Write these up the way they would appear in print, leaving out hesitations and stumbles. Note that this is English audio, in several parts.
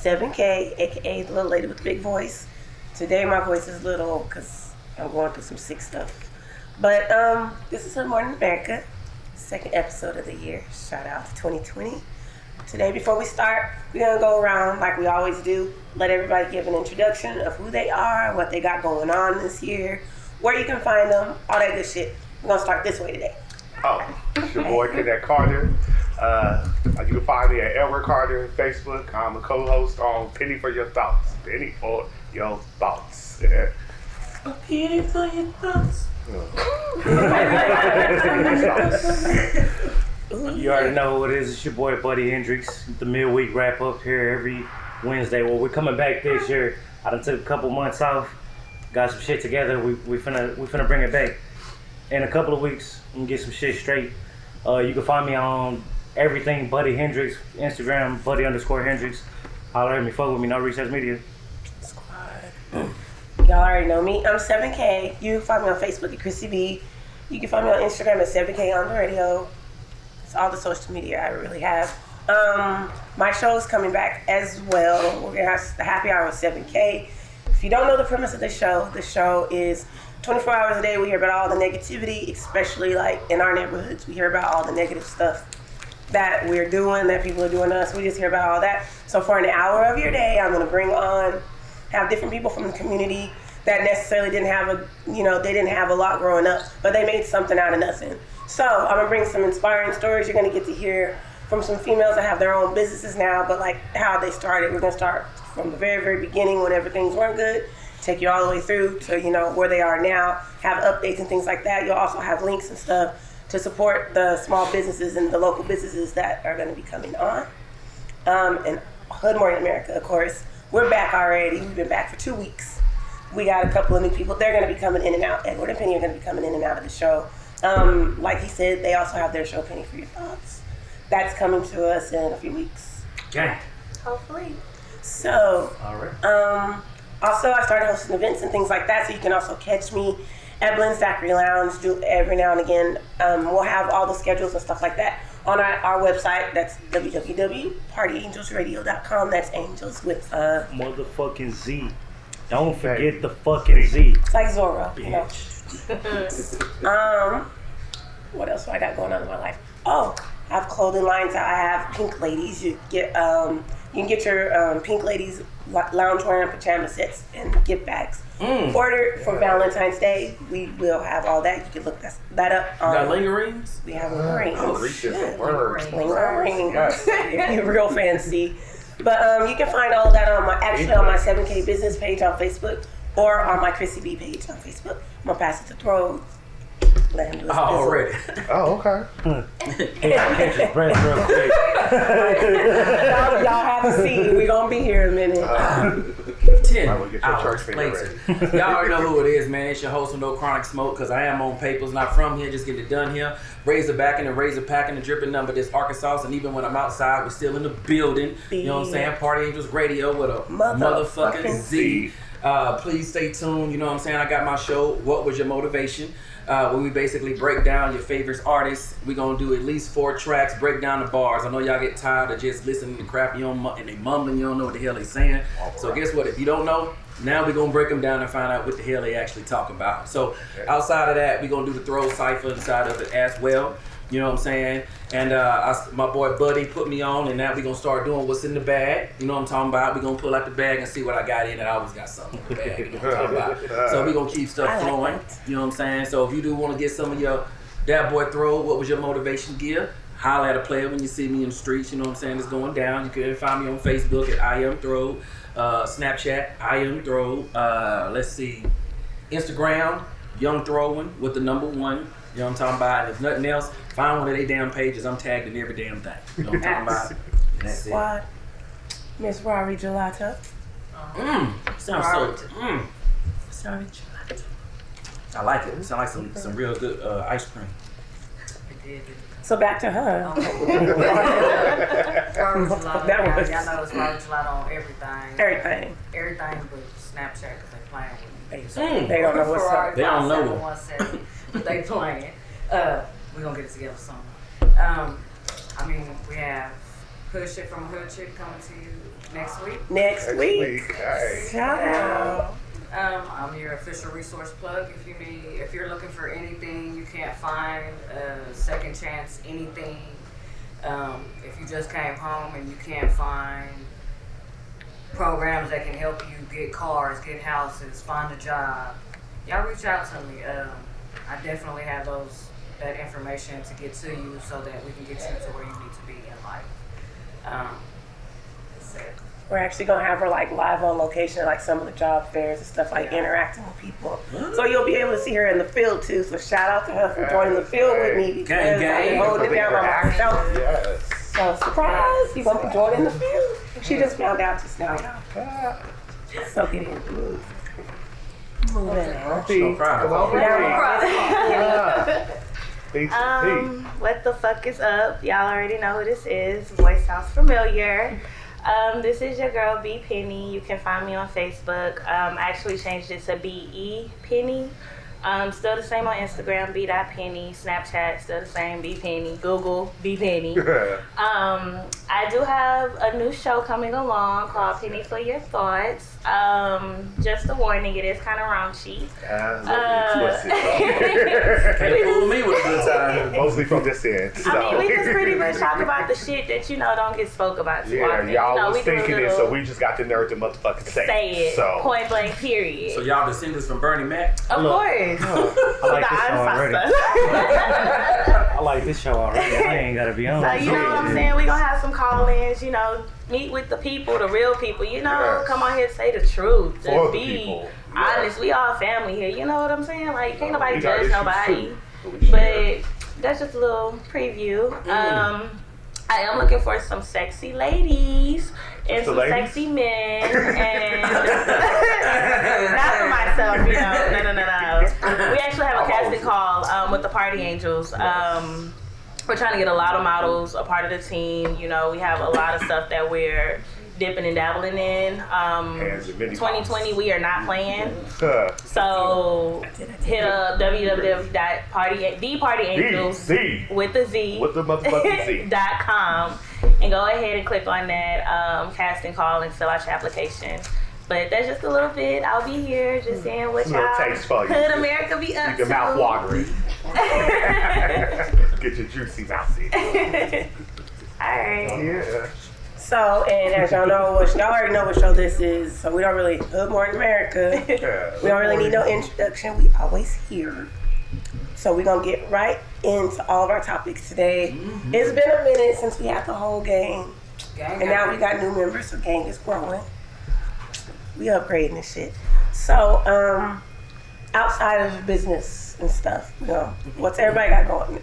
7K, aka the little lady with the big voice. Today my voice is little because I'm going through some sick stuff. But this is Good Morning America, second episode of the year. Shout out to 2020. Today, before we start, we're going to go around like we always do. Let everybody give an introduction of who they are, what they got going on this year, where you can find them, all that good shit. We're going to start this way today. It's your boy, Cadet Carter. You can find me at Edward Carter on Facebook. I'm a co-host on Penny for Your Thoughts. Penny for Your Thoughts. A penny for your thoughts. You already know who it is. It's your boy, Party Angelz. The midweek wrap up here every Wednesday. Well, we're coming back this year. I done took a couple months off, got some shit together. We finna bring it back in a couple of weeks and get some shit straight. You can find me on everything Buddy Hendrix, Instagram Buddy_Hendrix. Holler at me, fuck with me, no recess media. Squad. Y'all already know me. I'm 7K. You can find me on Facebook at Chrissy B. You can find me on Instagram at 7K on the radio. It's all the social media I really have. My show is coming back as well. We're gonna have the happy hour with 7K. If you don't know the premise of the show is 24 hours a day. We hear about all the negativity, especially like in our neighborhoods. We hear about all the negative stuff that we're doing, that people are doing to us. We just hear about all that. So for an hour of your day, I'm gonna have different people from the community that necessarily didn't have a lot growing up, but they made something out of nothing. So I'm gonna bring some inspiring stories. You're gonna get to hear from some females that have their own businesses now, but like how they started. We're gonna start from the very, very beginning, whenever things weren't good, take you all the way through to, where they are now, have updates and things like that. You'll also have links and stuff to support the small businesses and the local businesses that are gonna be coming on. And Good Morning America, of course. We're back already. We've been back for 2 weeks. We got a couple of new people. They're gonna be coming in and out. Edward and Penny are gonna be coming in and out of the show. Like he said, they also have their show, Penny for Your Thoughts. That's coming to us in a few weeks. Okay. Hopefully. So, all right. Also, I started hosting events and things like that, so you can also catch me at Blend Zachary Lounge every now and again. We'll have all the schedules and stuff like that on our website. That's www.partyangelsradio.com. That's angels with motherfucking Z. Don't forget the fucking Z. It's like Zorro. Bitch. What else do I got going on in my life? Oh, I have clothing lines. I have Pink Ladies. You can get your Pink Ladies loungewear and pajama sets and gift bags ordered for Valentine's Day. We will have all that. You can look that up. You got lingerings? We have lingerings. Lingerings. If you're real fancy. But you can find all of that on my 7K business page on Facebook or on my Chrissy B page on Facebook. I'm gonna pass it to Throw. Let him do his already. Oh, okay. Catch his breath real quick. Y'all have to see. We're gonna be here in a minute. 10 get your hours church later. Y'all already know who it is, man. It's your host with No Chronic Smoke, because I am on papers, not from here. Just get it done here. Razor back and the razor pack and the dripping number. This Arkansas, and even when I'm outside, we're still in the building. You know what I'm saying? Party Angelz Radio with a motherfucking Z. Please stay tuned. You know what I'm saying? I got my show, What Was Your Motivation? Where we basically break down your favorite artists. We're going to do at least 4 tracks, break down the bars. I know y'all get tired of just listening to crap and they mumbling, you don't know what the hell they saying. So guess what? If you don't know, now we're going to break them down and find out what the hell they actually talking about. So outside of that, we're going to do the throw cipher inside of it as well. You know what I'm saying? And my boy Buddy put me on, and now we're going to start doing what's in the bag. You know what I'm talking about? We're going to pull out the bag and see what I got in it. I always got something in the bag. You know what I'm talking about? So we're going to keep stuff flowing. You know what I'm saying? So if you do want to get some of your that boy throw, what was your motivation gear? Holla at a player when you see me in the streets. You know what I'm saying? It's going down. You can find me on Facebook at I Am Throw. Snapchat, I Am Throw. Let's see. Instagram, Young Throwing with the number 1. You know what I'm talking about? And if nothing else, find one of their damn pages. I'm tagged in every damn thing. You know what I'm talking about? And that's Squad. Miss Rory Gelato. Sounds so. Sorry, Gelato. I like it. It sounds like some real good ice cream. So back to her. Rory Gelato. Y'all know it's Rory Gelato on everything. Everything but Snapchat, because they playing with me. They don't know what's up. They don't know. 117, but they playing. We're going to get it together soon. I mean, we have Hood Shit from a Hood Chick coming to you Next week. Next week. Hey. Shout out. I'm your official resource plug. If you're looking for anything, you can't find a second chance, anything. If you just came home and you can't find programs that can help you get cars, get houses, find a job, y'all reach out to me. I definitely have that information to get to you so that we can get you to where you need to be in life. That's it. We're actually gonna have her like live on location, like some of the job fairs and stuff, like interacting with people. So you'll be able to see her in the field too. So shout out to her for joining the field with me because I'm holding it down by myself. Yes. So surprise, you gonna be joining the field. She just found out just now, y'all. So get in the mood. Moving on. So proud of her. What the fuck is up? Y'all already know who this is. Voice sounds familiar. This is your girl B.Pennie. You can find me on Facebook. I actually changed it to B.Pennie. Still the same on Instagram, B.Pennie. Snapchat, still the same, B.Pennie. Google, B.Pennie. I do have a new show coming along called Pennie for Your Thoughts. Just a warning, it is kind of raunchy. Can't fool me with a good time. Mostly from this end. So. I mean, we just pretty much talk about the shit that, don't get spoke about too often. Y'all was thinking it, so we just got the nerve to motherfucking say it. So. Point blank, period. So y'all descendants from Bernie Mac? Of course. I like this show already. I ain't gotta be on. So you know what I'm saying? We gonna have some call-ins, meet with the people, the real people, come on here and say the truth. Just be honest. We all family here, you know what I'm saying? Like, can't nobody judge nobody. But that's just a little preview. I am looking for some sexy ladies and some sexy men, and not for myself, No. We actually have a casting call with the Party Angelz. We're trying to get a lot of models a part of the team. We have a lot of stuff that we're dipping and dabbling in. 2020, we are not playing. So hit up www.thepartyangelz with the Z with the motherfucking Z .com and go ahead and click on that casting call and fill out your application. But that's just a little bit. I'll be here just saying what y'all could America be up to. Your mouth watering. Get your juicy mouth in. Alright. Yeah. So, and as y'all know, y'all already know what show this is, so we don't really, Good Morning America, we don't really need no introduction, we always here. So we're going to get right into all of our topics today. It's been a minute since we had the whole gang, and now we got new members, so gang is growing. We upgrading this shit. So, outside of business and stuff, what's everybody got going?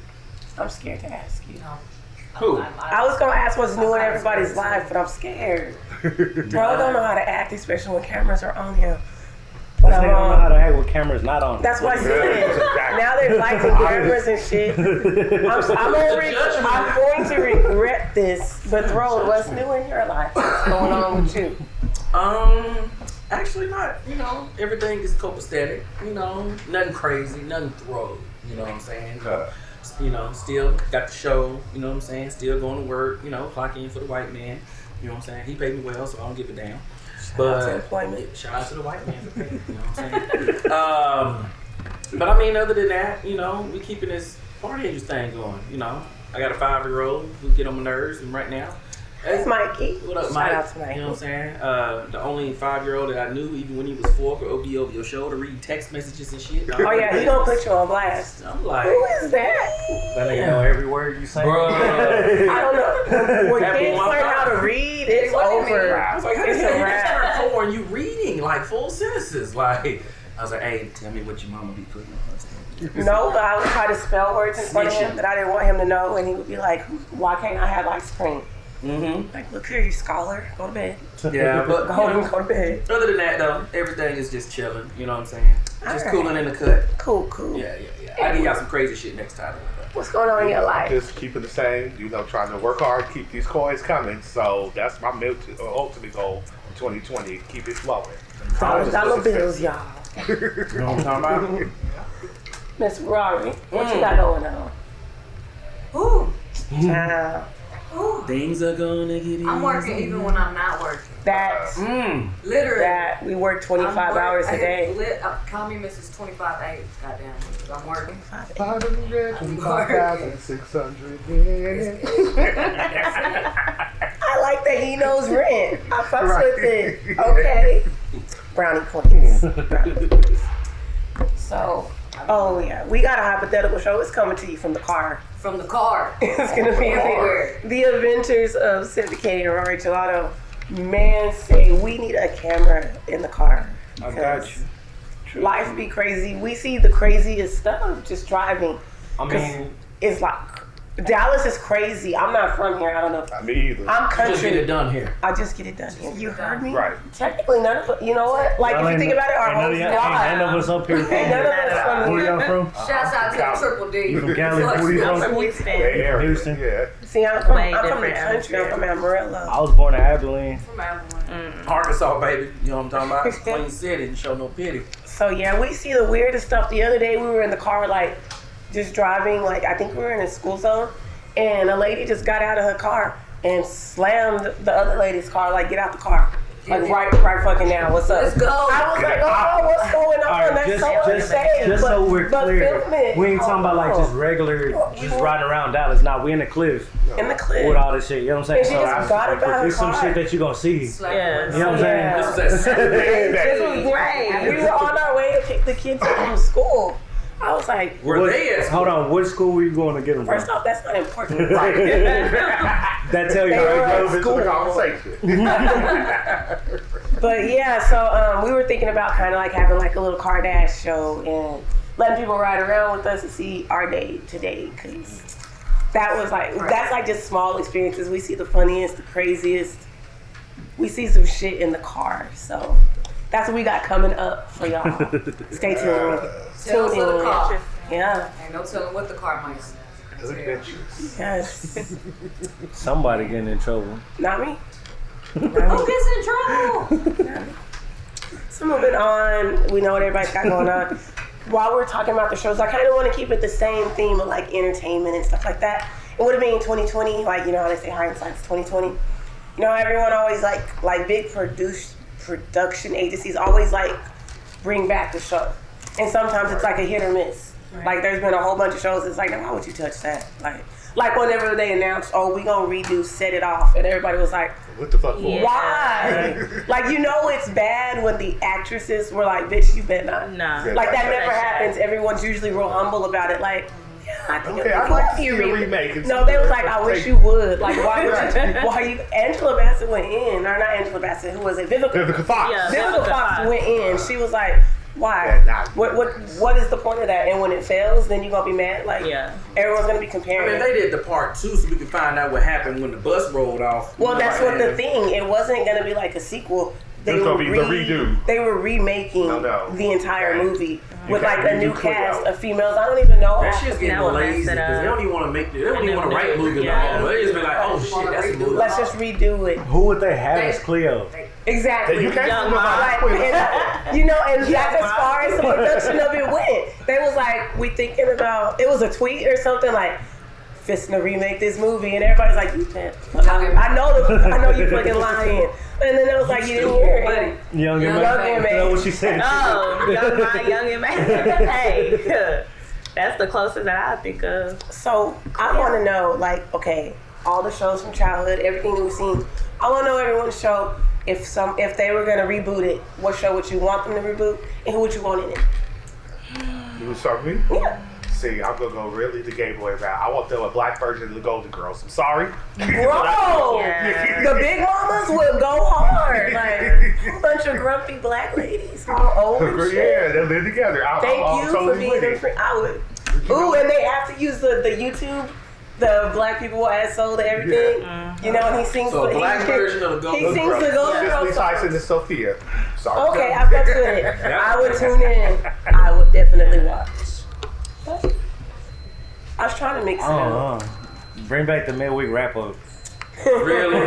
I'm scared to ask you. Who? I was gonna ask what's new in everybody's life, but I'm scared. Bro don't know how to act, especially when cameras are on him. But they don't know how to act with cameras not on. That's what I said. Now they're lighting cameras and shit. I'm going to regret this. But Throne, what's new in your life? What's going on with you? Actually not. Everything is copacetic. Nothing crazy, nothing throw. You know what I'm saying? Still got the show, still going to work, clock in for the white man, he paid me well, so I don't give a damn. Shout out to the white man for paying, but I mean, other than that, we keeping this Party Angelz thing going, I got a 5-year-old who get on my nerves, and right now, It's Mikey. What up, Mike? Shout out to Mikey. You know what I'm saying? The only 5-year-old that I knew, even when he was 4, could be over your shoulder reading text messages and shit. Oh yeah, he gonna put you on blast. I'm like, who is that? That nigga know every word you say. Bro. I don't know. When kids learn how to read, it's over. I was like, it's a wrap. turn 4 and you reading like full sentences. Like, I was like, hey, tell me what your mama be putting on her. No, but I would try to spell words in front of him that I didn't want him to know, and he would be like, "Why can't I have ice cream?" Like, look here, you scholar, go to bed. Yeah, but go to bed. Other than that, though, everything is just chilling. You know what I'm saying? Just cooling in the cut. Cool. Yeah. I'll give y'all some crazy shit next time. What's going on in your life? Just keeping the same. Trying to work hard, keep these coins coming. So that's my ultimate goal in 2020. Keep it flowing. $1 bills, y'all. You know what I'm talking about? Miss Rory, what you got going on? Ooh. Child. Ooh. Things are gonna get easy. I'm working even when I'm not working. That's Literally. that we work 25 hours a day. Call me Mrs. 25-8. Goddamn. I'm working. 525,600 I like that he knows rent. I fucks with it. Okay. Brownie points. So, oh yeah, we got a hypothetical show. It's coming to you from the car. From the car. It's gonna be Everywhere. the adventures of 7K and Rory Gelato. Man, say we need a camera in the car. I got you. Life be crazy. We see the craziest stuff just driving. I mean, It's like Dallas is crazy. I'm not from here. I don't know. Me either. I'm Just get it country. done here. I just get it done here. You heard me? Right. Technically, none of us. You know what? Like, if you think about it, our host none drive. of us up here. Ain't none of us from Where here. y'all from? Shouts out to the Triple D. You from Cali? Where you I'm from? from Houston. Houston. Yeah. See, I'm from Way the different country. I'm from I Amarillo. was born in Abilene. From Abilene. Arkansas, baby. You know what I'm talking about? Queen City. Didn't show no pity. So yeah, we see the weirdest stuff. The other day we were in the car, like just driving. Like I think we were in a school zone, and a lady just got out of her car and slammed the other lady's car. Like, get out the car. Like right fucking now. What's up? Let's go. I was like, oh, what's going on? All right, That's so insane. just so we're but clear, film it. we ain't talking about like just regular, just riding around Dallas. Nah, we in the cliff in the clip. with all this shit. You know what I'm And saying? she just got about her There's some car. shit that you gonna see. Yeah. You know what I'm saying? Yeah. This was at Saturday. This was great. We were on our way to pick the kids up from school. I was like, Were they at school? Hold on, what school were you going to get them first from? off, that's not important. That tell you They right were there. at Into school. the conversation. But yeah, so we were thinking about kind of like having like a little car dash show and letting people ride around with us and see our day today, because that was like, that's like just small experiences. We see the funniest, the craziest. We see some shit in the car. So that's what we got coming up for y'all. Stay tuned. Tell us what the car. Yeah. Ain't no telling what the car might say. Yes. Somebody getting in trouble. Not me. Who gets in trouble? So moving on, we know what everybody's got going on. While we're talking about the shows, I kind of want to keep it the same theme of like entertainment and stuff like that. It would have been 2020, like, you know how they say hindsight's 2020. You know, everyone always like big production agencies always like bring back the show, and sometimes it's like a hit or miss. Right. Like there's been a whole bunch of shows. It's like, why would you touch that? Like whenever they announced, oh, we gonna redo Set It Off, and everybody was like, What the fuck for? Yeah. why? Like, you know it's bad when the actresses were like, bitch, you better not. Nah. Like that never That's happens. Everyone's usually real humble about it. Like, yeah, I think Okay, it'd be I'd cool like if to you see a remake. No, they was like, I wish you would. Like, why would you? Why you? Angela Bassett went in, or not Angela Bassett? Who was it? Vivica Fox. Yeah. Vivica Fox went in. She was like, why? Yeah, nah. What is the point of that? And when it fails, then you gonna be mad? Like, Yeah. everyone's gonna be I comparing. mean, they did the part 2 so we could find out what happened when the bus rolled off. Well, that's what the And- thing. It wasn't gonna be like a sequel. They It's were gonna be the redo. They were remaking No. the entire Right. movie You with can't like a redo new Cleo. cast of females. I don't even know. That shit's getting Now lazy mess it because up. they don't even want to make. They don't And even want to then write do- movies yeah. no more. They just be like, oh shit, that's a movie. Let's just redo it. Who would they have as Cleo? Exactly. You can't Young put Mom. Like, and, you know, and that's as far as the production of it went. They was like, we thinking about, it was a tweet or something like, fisting to remake this movie, and everybody's like, you can't. I know you fucking lying. And then it was like, you didn't hear it. Young and Young Mad. and That's what she said. Oh, young and mad. Hey, that's the closest that I think of. So I want to know, like, okay, all the shows from childhood, everything that we've seen. I want to know everyone's show. If they were gonna reboot it, what show would you want them to reboot, and who would you want in it? You would start with me? Yeah. See, I'm gonna go really the Game Boy route. I want them a black version of the Golden Girls. I'm sorry. Bro, Yeah. the big mamas would go hard. Like a bunch of grumpy black ladies, all old and shit. Yeah, they live together. Thank I'm you for totally being with the it. friend. I would. Ooh, and they have to use the YouTube. The black people will add soul to everything. You know, and he sings. So a black he, version of the He Golden sings the Golden Cicely Girls Tyson songs. and Sophia. Sorry. Okay, I fucks with it. I would tune in. I would definitely watch. But I was trying to mix it up. Bring back the midweek wrap up. Really? You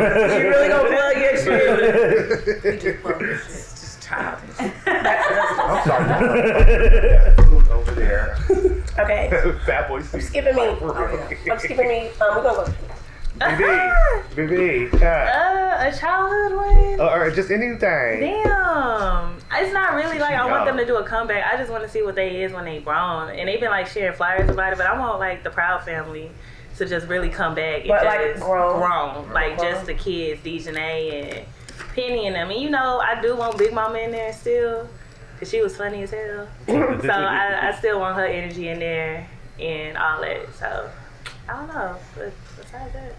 really gonna plug your shit? It's just childish. I'm sorry. Over there. Okay. Fat boy Steve. Skipping me. For real. I'm skipping me. We're gonna go. BB. A childhood one? Or just anything. Damn. It's not really like I want them to do a comeback. I just want to see what they is when they grown. And they've been like sharing flyers about it, but I want like the Proud Family to just really come back. But and like just grown. Like just the kids, Dejanay and Pennie and them. And you know, I do want Big Mama in there still. Cause she was funny as hell. So I still want her energy in there and all that. So I don't know. But besides that,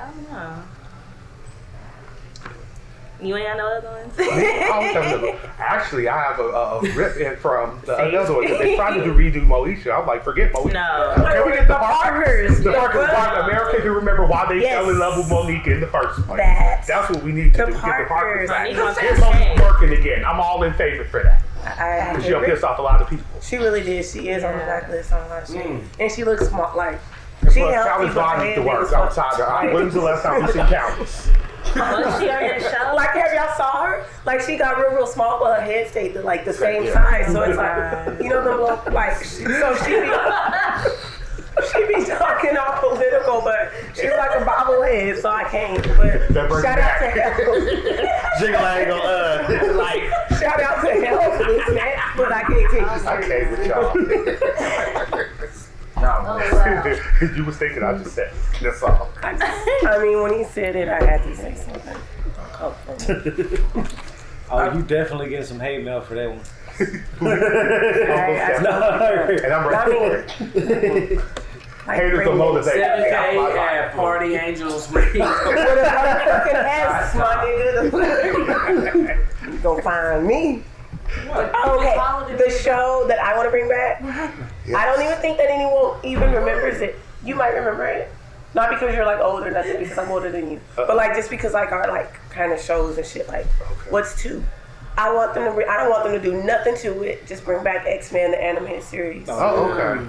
I don't know. You ain't got no other ones? Actually, I have a rip in from another one. They tried to redo Moesha. I'm like, forget Moesha. No. Can we get the Parkers? The Parkers. America can remember why they fell in love with Monique in the first place. That's what we need to do. Get the Parkers back. Get Monique working again. I'm all in favor for that. She'll piss off a lot of people. She really did. She is on the blacklist on a lot of shit. And she looks smart. Like, she helps body to work outside. When's the last time we seen Countess? Was she on that show? Like, have y'all saw her? Like, she got real small, but her head stayed like the same size. So it's like, you know, the like, so she be talking all political, but she's like a bobblehead, so I can't. But shout out to hell. Jiggle angle, like. Shout out to hell for this match, but I can't take you serious. I can't with y'all. You was thinking I just said it. That's all. I mean, when he said it, I had to say something. Oh, you definitely getting some hate mail for that one. And I'm ready for it. Haters are motivated. 7K at Party Angelz Radio. With a motherfucking ass, my nigga. You gonna find me. Okay, the show that I want to bring back, I don't even think that anyone even remembers it. You might remember it. Not because you're like old or nothing, because I'm older than you. But like just because like our like kind of shows and shit like, what's 2? I don't want them to do nothing to it. Just bring back X-Men, the animated series. Oh, okay.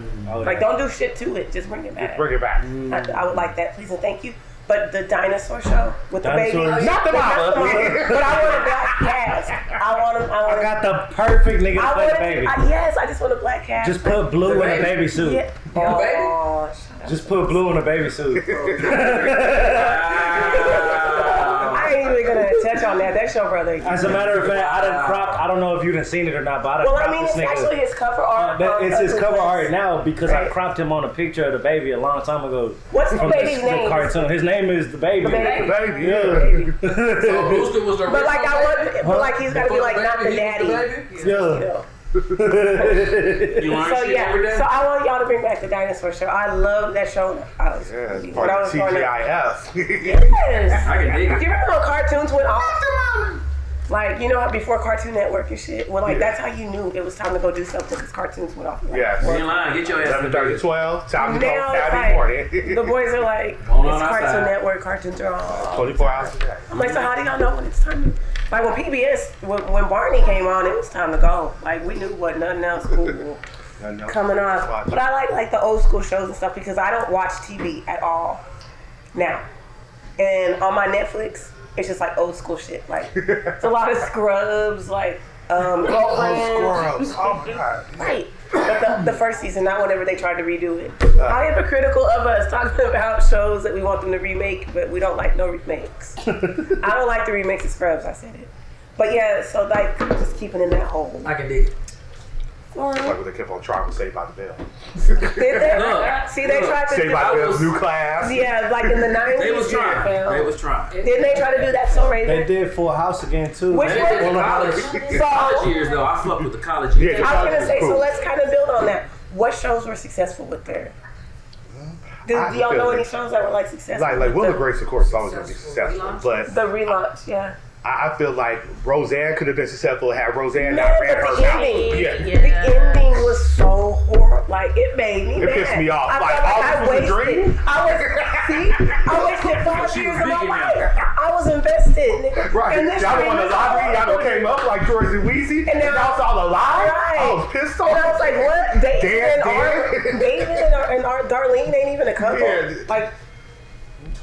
Like don't do shit to it. Just bring it back. Just bring it back. I would like that, please and thank you. But the dinosaur show with the baby, not the mama. But I want a black cast. I got the perfect nigga to play the baby. Yes, I just want a black cast. Just put Blue in a baby suit. Yeah. Oh, just put Blue in a baby suit. I ain't even gonna touch on that. That's your brother. As a matter of fact, I don't know if you done seen it or not, but I done cropped this nigga. It's actually his cover art. It's his cover art now because I cropped him on a picture of the baby a long time ago. What's the baby's name? Cartoon. His name is the baby. The baby, yeah. So Booster was the But like but he's gotta be like not the daddy. Yeah. So I want y'all to bring back the dinosaur show. I love that show. It's part of TGIF. Yes. I can dig it. Do you remember when cartoons went off? Like, you know how before Cartoon Network and shit? Well, like, that's how you knew it was time to go do something because cartoons went off. Like, You're in line. Get your ass 11:30, 12. Time to go now Saturday morning. the boys are like, it's Cartoon Network, cartoons are on. 24 hours a day. I'm like, so how do y'all know when it's time? Like, when PBS, when Barney came on, it was time to go. Like, we knew what nothing else cool coming on. But I like the old school shows and stuff because I don't watch TV at all now. And on my Netflix, it's just like old school shit. Like, it's a lot of Scrubs, like, Girlfriends. Scrubs. Oh, God. Right. But the first season, not whenever they tried to redo it. How hypocritical of us talking about shows that we want them to remake, but we don't like no remakes. I don't like the remakes of Scrubs, I said it. But yeah, so like, just keeping in that hole. I can dig it. Like when they kept on trying to Saved by the Bell. Did they? See, they tried to Saved by the Bell's new class. Yeah, like in the 90s. They was trying. Didn't they try to do that so Raven? They did Full House again too. Which one? College years though. I fuck with the college years. Yeah, I was gonna say, so let's kind of build on that. What shows were successful with there? Do y'all know any shows that were like successful? Like Will of Grace, of course, is always gonna be successful. But the relaunch, yeah. I feel like Roseanne could have been successful had Roseanne not ran her the ending, mouth. The ending was so horrible. Like, it made me mad. It pissed me off. I Like, felt all this was a dream? I wasted 5 years of my life. I was invested, nigga. Right. And this Y'all shit won the was lottery. Y'all horrible. came up like George and Weezy. And then y'all saw the lie. Right. I was pissed off. And I was like, what? David and Darlene ain't even a couple. Yeah. Like,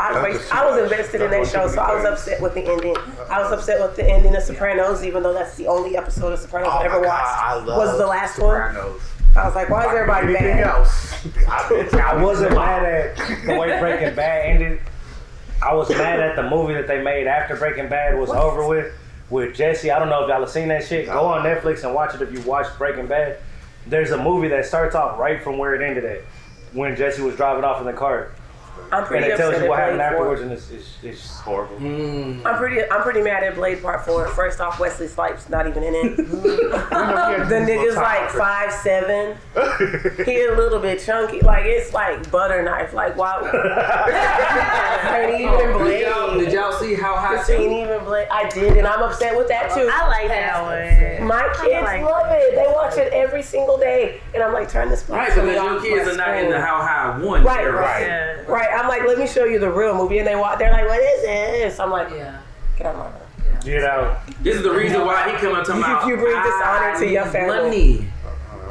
I was invested in that show, so I was upset with the ending. I was upset with the ending of Sopranos, even though that's the only episode of Sopranos I ever watched. I love was the last Sopranos. one. I was like, why is everybody Anything mad? else? I wasn't mad at the way Breaking Bad ended. I was mad at the movie that they made after Breaking Bad was over with Jesse. I don't know if y'all have seen that shit. Go on Netflix and watch it if you watched Breaking Bad. There's a movie that starts off right from where it ended at, when Jesse was driving off in the car. I'm pretty And it tells upset you what at happened Blade 4. afterwards, and it's Horrible. I'm pretty mad at Blade Part 4. First off, Wesley Snipes not even in it. The nigga's like 5'7". He a little bit chunky. Like, it's like butter knife. Like, why? Ain't even Blade. Did y'all see how high? Ain't even Blade. I did, and I'm upset with that too. I like that one. My kids love it. They watch it every single day, and I'm like, turn this. Right, because your kids are not in the how high one. Right, era. right. Yeah. Right. I'm like, let me show you the real movie, and they watch. They're like, what is this? I'm like, Yeah. get out of my room. get out. This is the reason why he come up talking about You bring dishonor to your need family. money.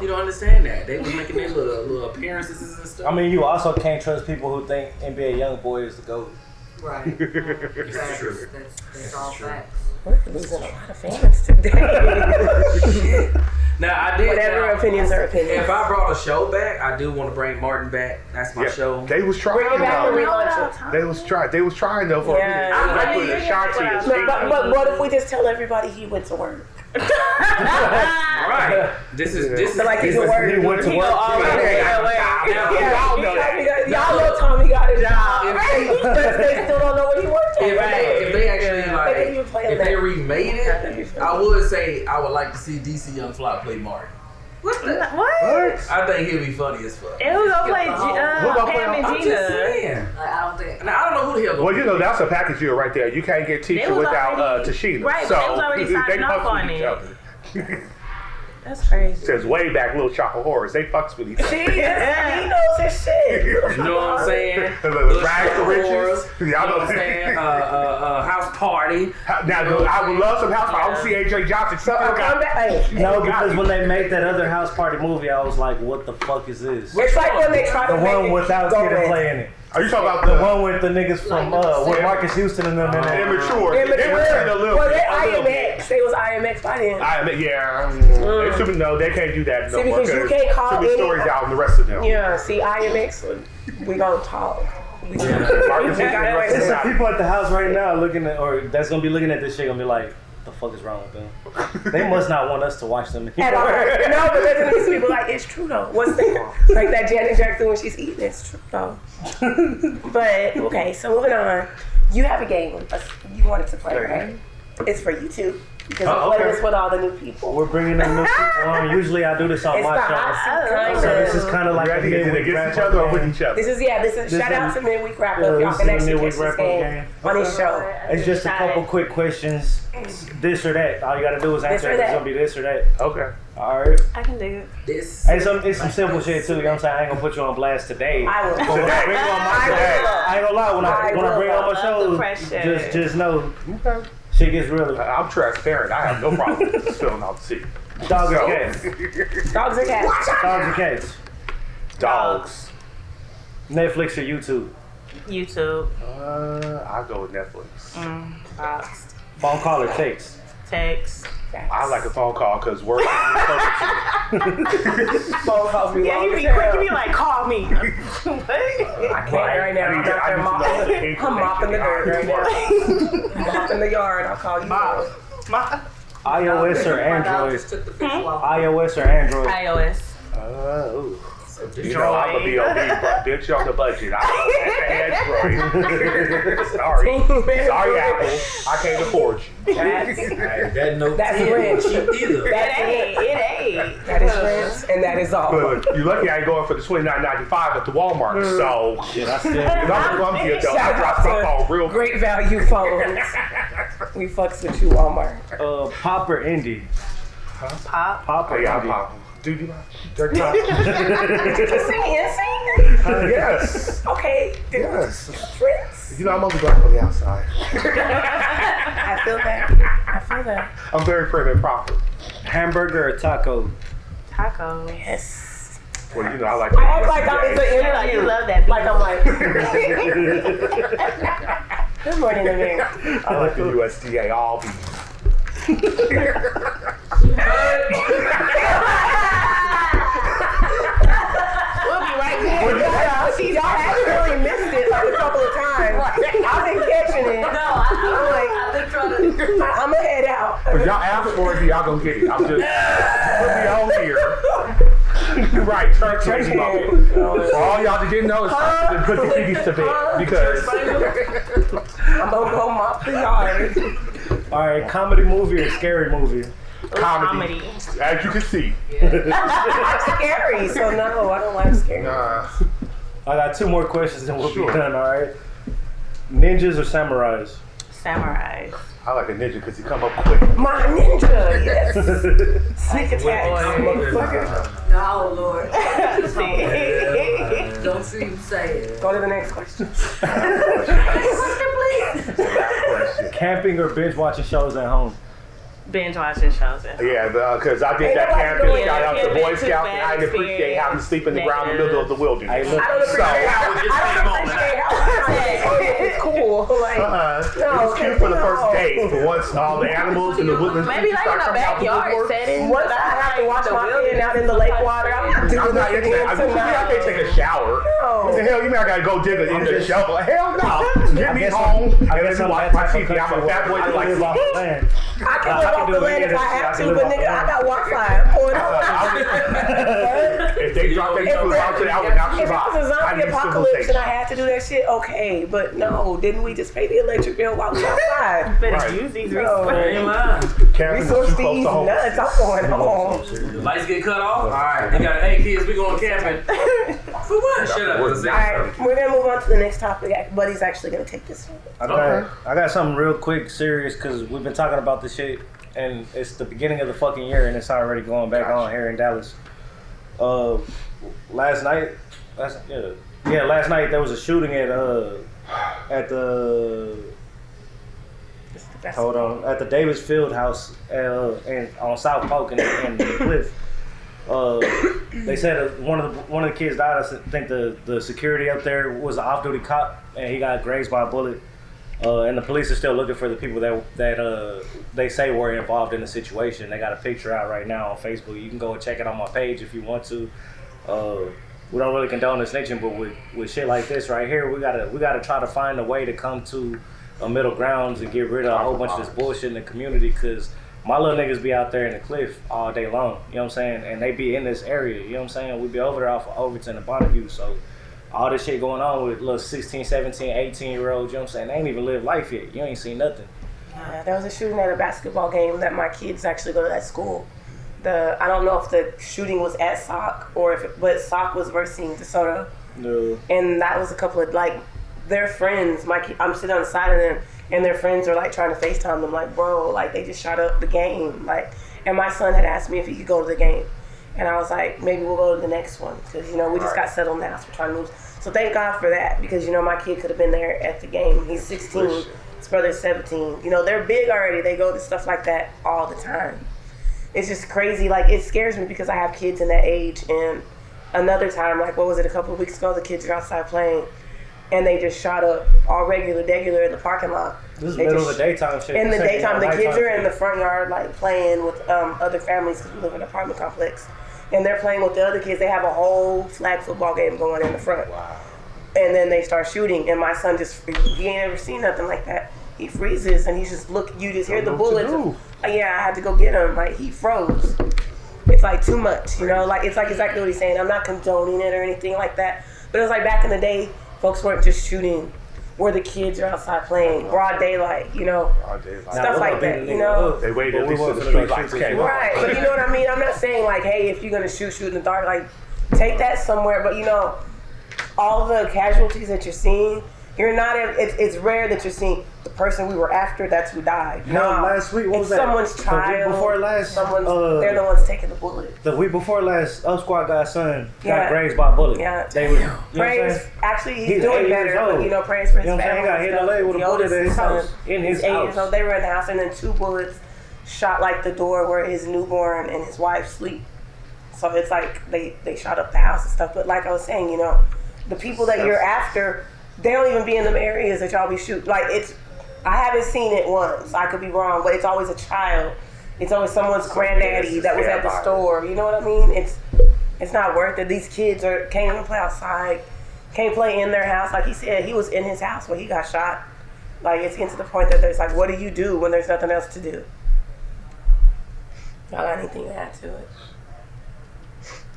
You don't understand that. They was making their little appearances and stuff. I mean, you also can't trust people who think NBA YoungBoy is the GOAT. Right. It's true. That's all facts. We're losing a lot of fans today. Now I did. Whatever opinions are opinions. If I brought a show back, I do want to bring Martin back. That's my show. They was trying Bring it back and though. relaunch it. They was trying though for Yeah. a minute. They put Ashanti and Sting. But what if we just tell everybody he went to work? Right. This is So like he's a word. He went to work. Y'all know that. Y'all know Tommy got a job. But they still don't know where he worked at. If they actually They didn't even play if they that. remade it, I would say I would like to see DC Young Fly play Martin. What the? What? I think he'll be funny as fuck. And who's gonna play Who gonna play Pam and I'm just Gina? saying. I don't think. Now, I don't know who the hell. Well, you know that's a package deal right there. You can't get They Tisha was without already- Tashina. right, so but they was already signing off fucks on with each it. other. That's crazy. Says way back, Little Chocolate Horrors. They fucks with each other. See, he knows his shit. You know what I'm saying? Little Rags to Riches. Wars, Y'all you know know what I'm saying? House Party. Now, I would love some house. I don't see AJ Johnson. Come back. Hey, No, because when they made that other House Party movie, I was like, what the fuck is this? it's like when they try to The make one it without go Kid in. Play in it. Are you talking about The one with the niggas from, with Marcus Houston and them in it. immature? They were a little Well, bit. they're a little bit. IMX. They was IMX by then. They should no, they can't do that no See, more. because you can't call too many any- stories out in the rest of them. Yeah, see, IMX, we gonna talk. Marcus We got It's questions. the people at the house right now looking at, or that's gonna be looking at this shit, gonna be like, what the fuck is wrong with them? They must not want us to watch them At all. anymore. No, but there's these people like, it's true though. What's the, like that Janet Jackson when she's eating, it's true though. But, okay, so moving on. You have a game you wanted to play, right? It's for YouTube. Because we play this with all the new people. We're bringing them new people on. Usually I do this on It's the my hot show. seat kind So this of. is kind of like a Ready? Is it midweek against each wrap-up other or with game. each other? This is shout out to Midweek Wrap Up. Yeah, Y'all this can is a actually midweek catch this wrap-up game game. on his show. It's just a couple quick questions. This or that. All you gotta do is answer or it. It's that. gonna be this or that. Okay. Alright. I can do it. This. It's some simple shit too, you know what I'm saying? I ain't gonna put you on blast today. I will. But when I bring you on my show, I ain't gonna lie, when I bring you on my Love show, the pressure. just know Okay. shit gets real. I'm transparent. I have no problem filling out the seat. Dogs or cats? Dogs or cats? Dogs or cats? Dogs. Netflix or YouTube? YouTube. I go with Netflix. Fox. Phone call or text? Text. I like a phone call because work. Phone calls be Yeah, long you as be hell. quick. You be like, call me. What? I can't right now. I'm out there mopping. I'm mopping the dirt right now. I'm mopping the yard. I'll call you. iOS or Android? Just took the fish off. iOS or Android? iOS. Ooh. You know I'm a B.O.B. bitch on the budget. I'm Android. Sorry, Apple. I can't afford you. That note That's 10 rich. cheap either. It ain't. That is rent, and that is all. But you lucky I ain't going for the $29.95 at the Walmart. So Shit, I still. I'm here though. I Shout dropped my out phone to real quick. Great Value Phones. We fucks with you, Walmart. Pop or indie? Pop. Pop Oh or yeah, indie? I'm Dude, you like dirty pop? Sing it. Yes. Okay. Yes. Prince. You know I'm only black on the outside. I feel that. I'm very prim and proper. Hamburger or taco? Taco. Yes. Well, you know I like. I act like I'm in the You interview. love that. Like I'm like. Good morning, Amir. I like the USDA all beef. Cause y'all asked for it, y'all gonna get it. I'm just put me on here. Right, church mode. For all y'all that didn't know, it's time to put the kiddies to bed because I'm gonna go mop the yard. All right, comedy movie or scary movie? comedy. As you can see. It's scary, so no, I don't like scary. Nah. I got 2 more questions and we'll be done, all right? Ninjas or samurais? Samurais. I like a ninja because he come up quick. My ninja, yes. Sneak attack, motherfucker. No, Lord. Don't you say it. Go to the next question. Camping or binge watching shows at home? Binge watching shows. Yeah, because I did that camping. Shout out to Boy Scouts, and I didn't appreciate having to sleep in the ground in the middle of the wilderness. I don't appreciate how it's cool. Like, it was cute for the first day, but once all the animals in the woodlands maybe like in a backyard setting. Once I have to watch my kid out in the lake water, I'm not doing that again tonight. I can't take a shower. No. What the hell you mean I gotta go dig in the shovel? Hell no. Get me home and let me watch my TV. I'm a fat boy that likes to land. I can live off the land if I have to, but nigga, I got Wi-Fi. If they drop their food out to the I would not If it survive. was a zombie apocalypse and I had to do that shit, okay. But no, didn't we just pay the electric bill while we outside? Better use these resources. Resource fees nuts. I'm going home. Lights get cut off? Alright, they got, hey kids, we going camping. For what? Shut up. Alright, we're gonna move on to the next topic. Buddy's actually gonna take this one. I got something real quick, serious, because we've been talking about this shit, and it's the beginning of the fucking year, and it's already going back on here in Dallas. Last night there was a shooting at the at the Davis Field House and on South Polk and the Cliff. They said one of the kids died. I think the security up there was an off-duty cop, and he got grazed by a bullet. And the police are still looking for the people that they say were involved in the situation. They got a picture out right now on Facebook. You can go and check it on my page if you want to. We don't really condone the snitching, but with shit like this right here, we gotta try to find a way to come to a middle grounds and get rid of a whole bunch of this bullshit in the community. Cause my little niggas be out there in the Cliff all day long. You know what I'm saying? And they be in this area. You know what I'm saying? We be over there off of Overton and Bonneview. So all this shit going on with little 16, 17, 18-year-olds, you know what I'm saying? They ain't even lived life yet. You ain't seen nothing. Yeah, there was a shooting at a basketball game that my kids actually go to that school. I don't know if the shooting was at SOC but SOC was versing DeSoto. No. And that was a couple of, like, their friends. I'm sitting on the side of them, and their friends are, like, trying to FaceTime them, like, bro, like, they just shot up the game. Like, and my son had asked me if he could go to the game. And I was like, maybe we'll go to the next one. Because, we just got settled in the house. We're trying to move. So thank God for that. Because, my kid could have been there at the game. He's 16. His brother's 17. They're big already. They go to stuff like that all the time. It's just crazy. Like, it scares me because I have kids in that age. And another time, like, what was it, a couple of weeks ago, the kids are outside playing. And they just shot up all regular in the parking lot. This is middle of the daytime shit. In the daytime, the kids are in the front yard, like, playing with other families because we live in an apartment complex. And they're playing with the other kids. They have a whole flag football game going in the front. Wow. And then they start shooting, and my son he ain't ever seen nothing like that. He freezes, and he's just you just hear the bullets. Yeah, I had to go get him. Like, he froze. It's like too much, like it's like exactly what he's saying. I'm not condoning it or anything like that, but it was like back in the day, folks weren't just shooting where the kids are outside playing, broad daylight, Broad daylight. stuff like that, They waited at least till the street lights came on. Right, but you know what I mean? I'm not saying like, hey, if you're gonna shoot in the dark, like, take that somewhere, but all the casualties that you're seeing, it's rare that you're seeing the person we were after, that's who died. Last week, what was that? Someone's child. The week before last, they're the ones taking the bullet. The week before last, Squad guy's son got grazed by a bullet. Yeah. Praise. Actually, he's doing better. But, praise for his family. He got hit in the leg with a bullet in his house. In his house. 8 years old. They were in the house, and then 2 bullets shot like the door where his newborn and his wife sleep. So it's like they shot up the house and stuff. But like I was saying, the people that you're after, they don't even be in them areas that y'all be shooting. Like, I haven't seen it once. I could be wrong, but it's always a child. It's always someone's granddaddy that was at the store. You know what I mean? It's not worth it. These kids can't even play outside, can't play in their house. Like he said, he was in his house when he got shot. Like, it's getting to the point that there's like, what do you do when there's nothing else to do? Y'all got anything to add to it?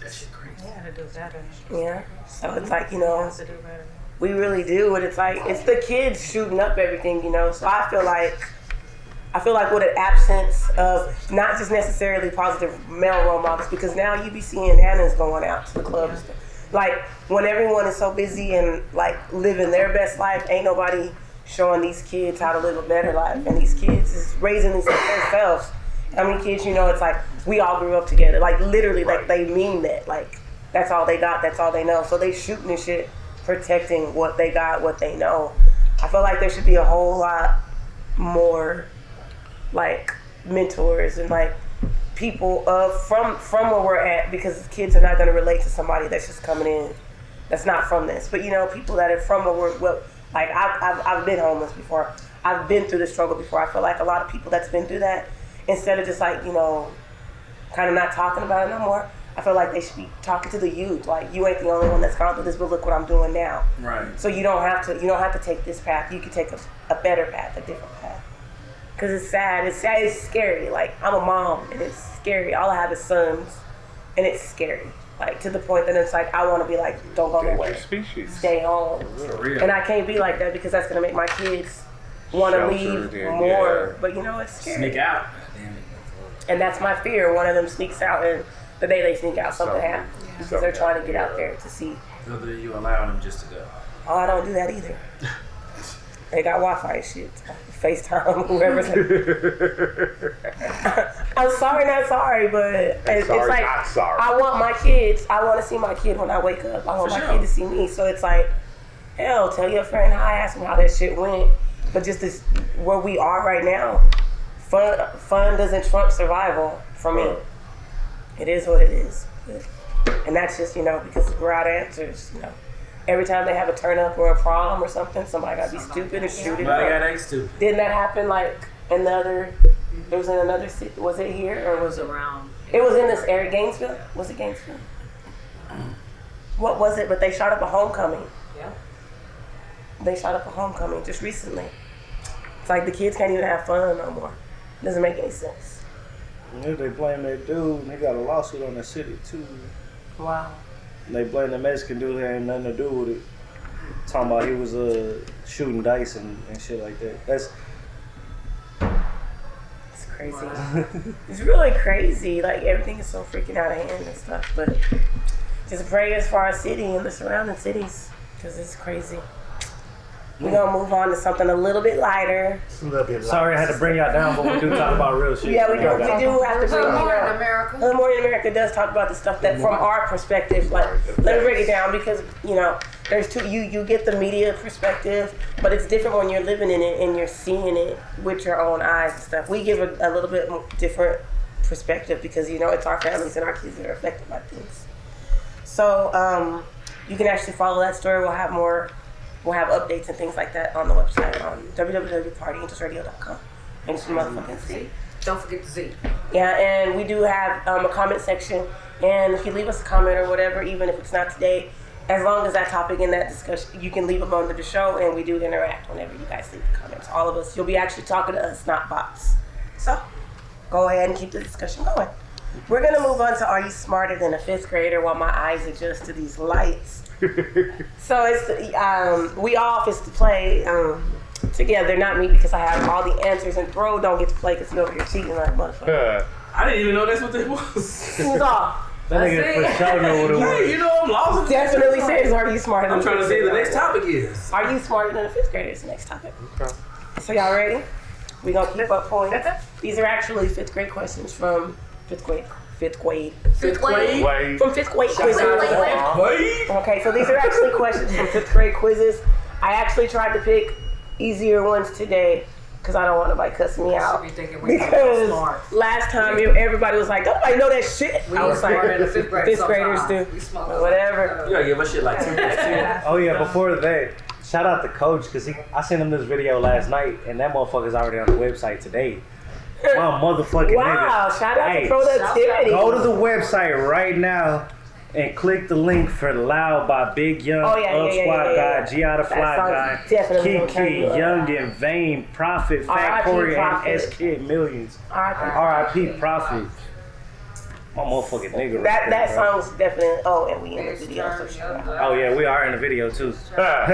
That shit crazy. We gotta do better. Yeah. So it's like, We have to do better. we really do, and it's like it's the kids shooting up everything, So I feel like with an absence of not just necessarily positive male role models, because now you be seeing Hannah's going out to the clubs. Like when everyone is so busy and like living their best life, ain't nobody showing these kids how to live a better life, and these kids is raising these themselves. How many kids it's like we all grew up together, like literally, like they mean that, like that's all they got, that's all they know. So they shooting and shit, protecting what they got, what they know. I feel like there should be a whole lot more like mentors and like people from where we're at, because kids are not going to relate to somebody that's just coming in that's not from this. But people that are from where we're, like I've been homeless before, I've been through the struggle before. I feel like a lot of people that's been through that, instead of just like kind of not talking about it no more, I feel like they should be talking to the youth. Like, you ain't the only one that's gone through this, but look what I'm doing now. Right. So you don't have to take this path. You can take a better path, a different path. Cause it's sad. It's sad. It's scary. Like, I'm a mom, and it's scary. All I have is sons, and it's scary. Like, to the point that it's like I want to be like, don't go nowhere. Species. Stay home. For real. And I can't be like that, because that's gonna make my kids want to leave more. But it's scary. Sneak out. Damn it. And that's my fear. One of them sneaks out, and the day they sneak out, something happens. Because they're trying to get out there to see. Whether you allow them just to go. Oh, I don't do that either. They got Wi-Fi and shit. FaceTime, whoever's. I'm sorry, not sorry, but it's like not sorry. I want to see my kid when I wake up. I want my kid to see me. So it's like, hell, tell your friend hi, ask him how that shit went. But just this, where we are right now, fun doesn't trump survival for me. It is what it is. And that's just, because we're out of answers, Every time they have a turn up or a prom or something, somebody got to be stupid and shoot it. Somebody got to act stupid. Didn't that happen like in the other, it was in another city, was it here or was it around? It was in this area, Gainesville? Was it Gainesville? What was it? But they shot up a homecoming. Yeah. They shot up a homecoming just recently. It's like the kids can't even have fun no more. It doesn't make any sense. Yeah, they blame that dude, and they got a lawsuit on the city too. Wow. They blame the Mexican dude who had nothing to do with it. Talking about he was shooting dice and shit like that. That's crazy. It's really crazy. Like, everything is so freaking out of hand and stuff. But just pray as for our city and the surrounding cities, because it's crazy. We're going to move on to something a little bit lighter. Sorry I had to bring y'all down, but we do talk about real shit. Yeah, we do have to bring Good you Morning down. America. Good Morning America does talk about the stuff that from our perspective. Like, let me break it down, because, there's two, you get the media perspective, but it's different when you're living in it and you're seeing it with your own eyes and stuff. We give a little bit more different perspective, because, it's our families and our kids that are affected by things. So, you can actually follow that story. We'll have updates and things like that on the website on www.partyangelsradio.com. Thanks for motherfucking Z. Don't forget the Z. Yeah, and we do have a comment section. And if you leave us a comment or whatever, even if it's not today, as long as that topic in that discussion, you can leave them under the show, and we do interact whenever you guys leave comments. All of us, you'll be actually talking to us, not bots. So, go ahead and keep the discussion going. We're going to move on to Are You Smarter Than a Fifth Grader, while my eyes adjust to these lights. So it's we all office to play together, not me, because I have all the answers, and Bro don't get to play because he's over here cheating like a motherfucker. I didn't even know that's what that was. He was off. That nigga for sure know what it was. I'm lost. Definitely says, are you smarter than I'm trying to see the next topic is. Are you smarter than a fifth grader is the next topic. Okay. So y'all ready? We're going to keep up points. These are actually fifth grade questions from fifth grade. From fifth grade quizzes. Okay, so these are actually questions from fifth grade quizzes. I actually tried to pick easier ones today, because I don't want nobody cussing me out. Because last time everybody was like, don't nobody know that shit. I was like, fifth graders do. Whatever. You gotta give us shit like 2 minutes too. Oh yeah, before that, shout out to Coach, because I sent him this video last night, and that motherfucker's already on the website today. My motherfucking wow, nigga. Shout out to productivity. Go to the website right now and click the link for Loud by Big Young, Squad Guy, Giada Fly Guy, Kiki, Young and Vain, Prophet, Fat Corey, and S Kid Millions. R.I.P. Prophet. My motherfucking nigga. That song was definitely. Oh, and we in the video. So oh yeah, we are in the video too. not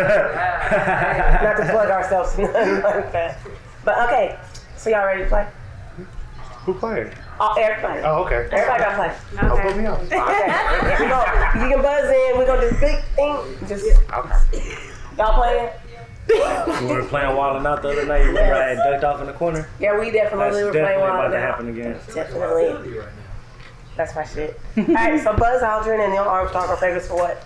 to plug ourselves, nothing like that. But okay, so y'all ready to play? Who playing? Oh, everybody. Oh, okay. Everybody got to play. Oh, put me on. Okay. You can buzz in. We're gonna do big thing. Just Okay. y'all playing. We were playing Wild 'N Out the other night. We were ducked off in the corner. Yeah, we definitely were playing about Wild to 'N Out. happen again. Definitely. That's my shit. Alright, so Buzz Aldrin and Neil Armstrong are favorites for what?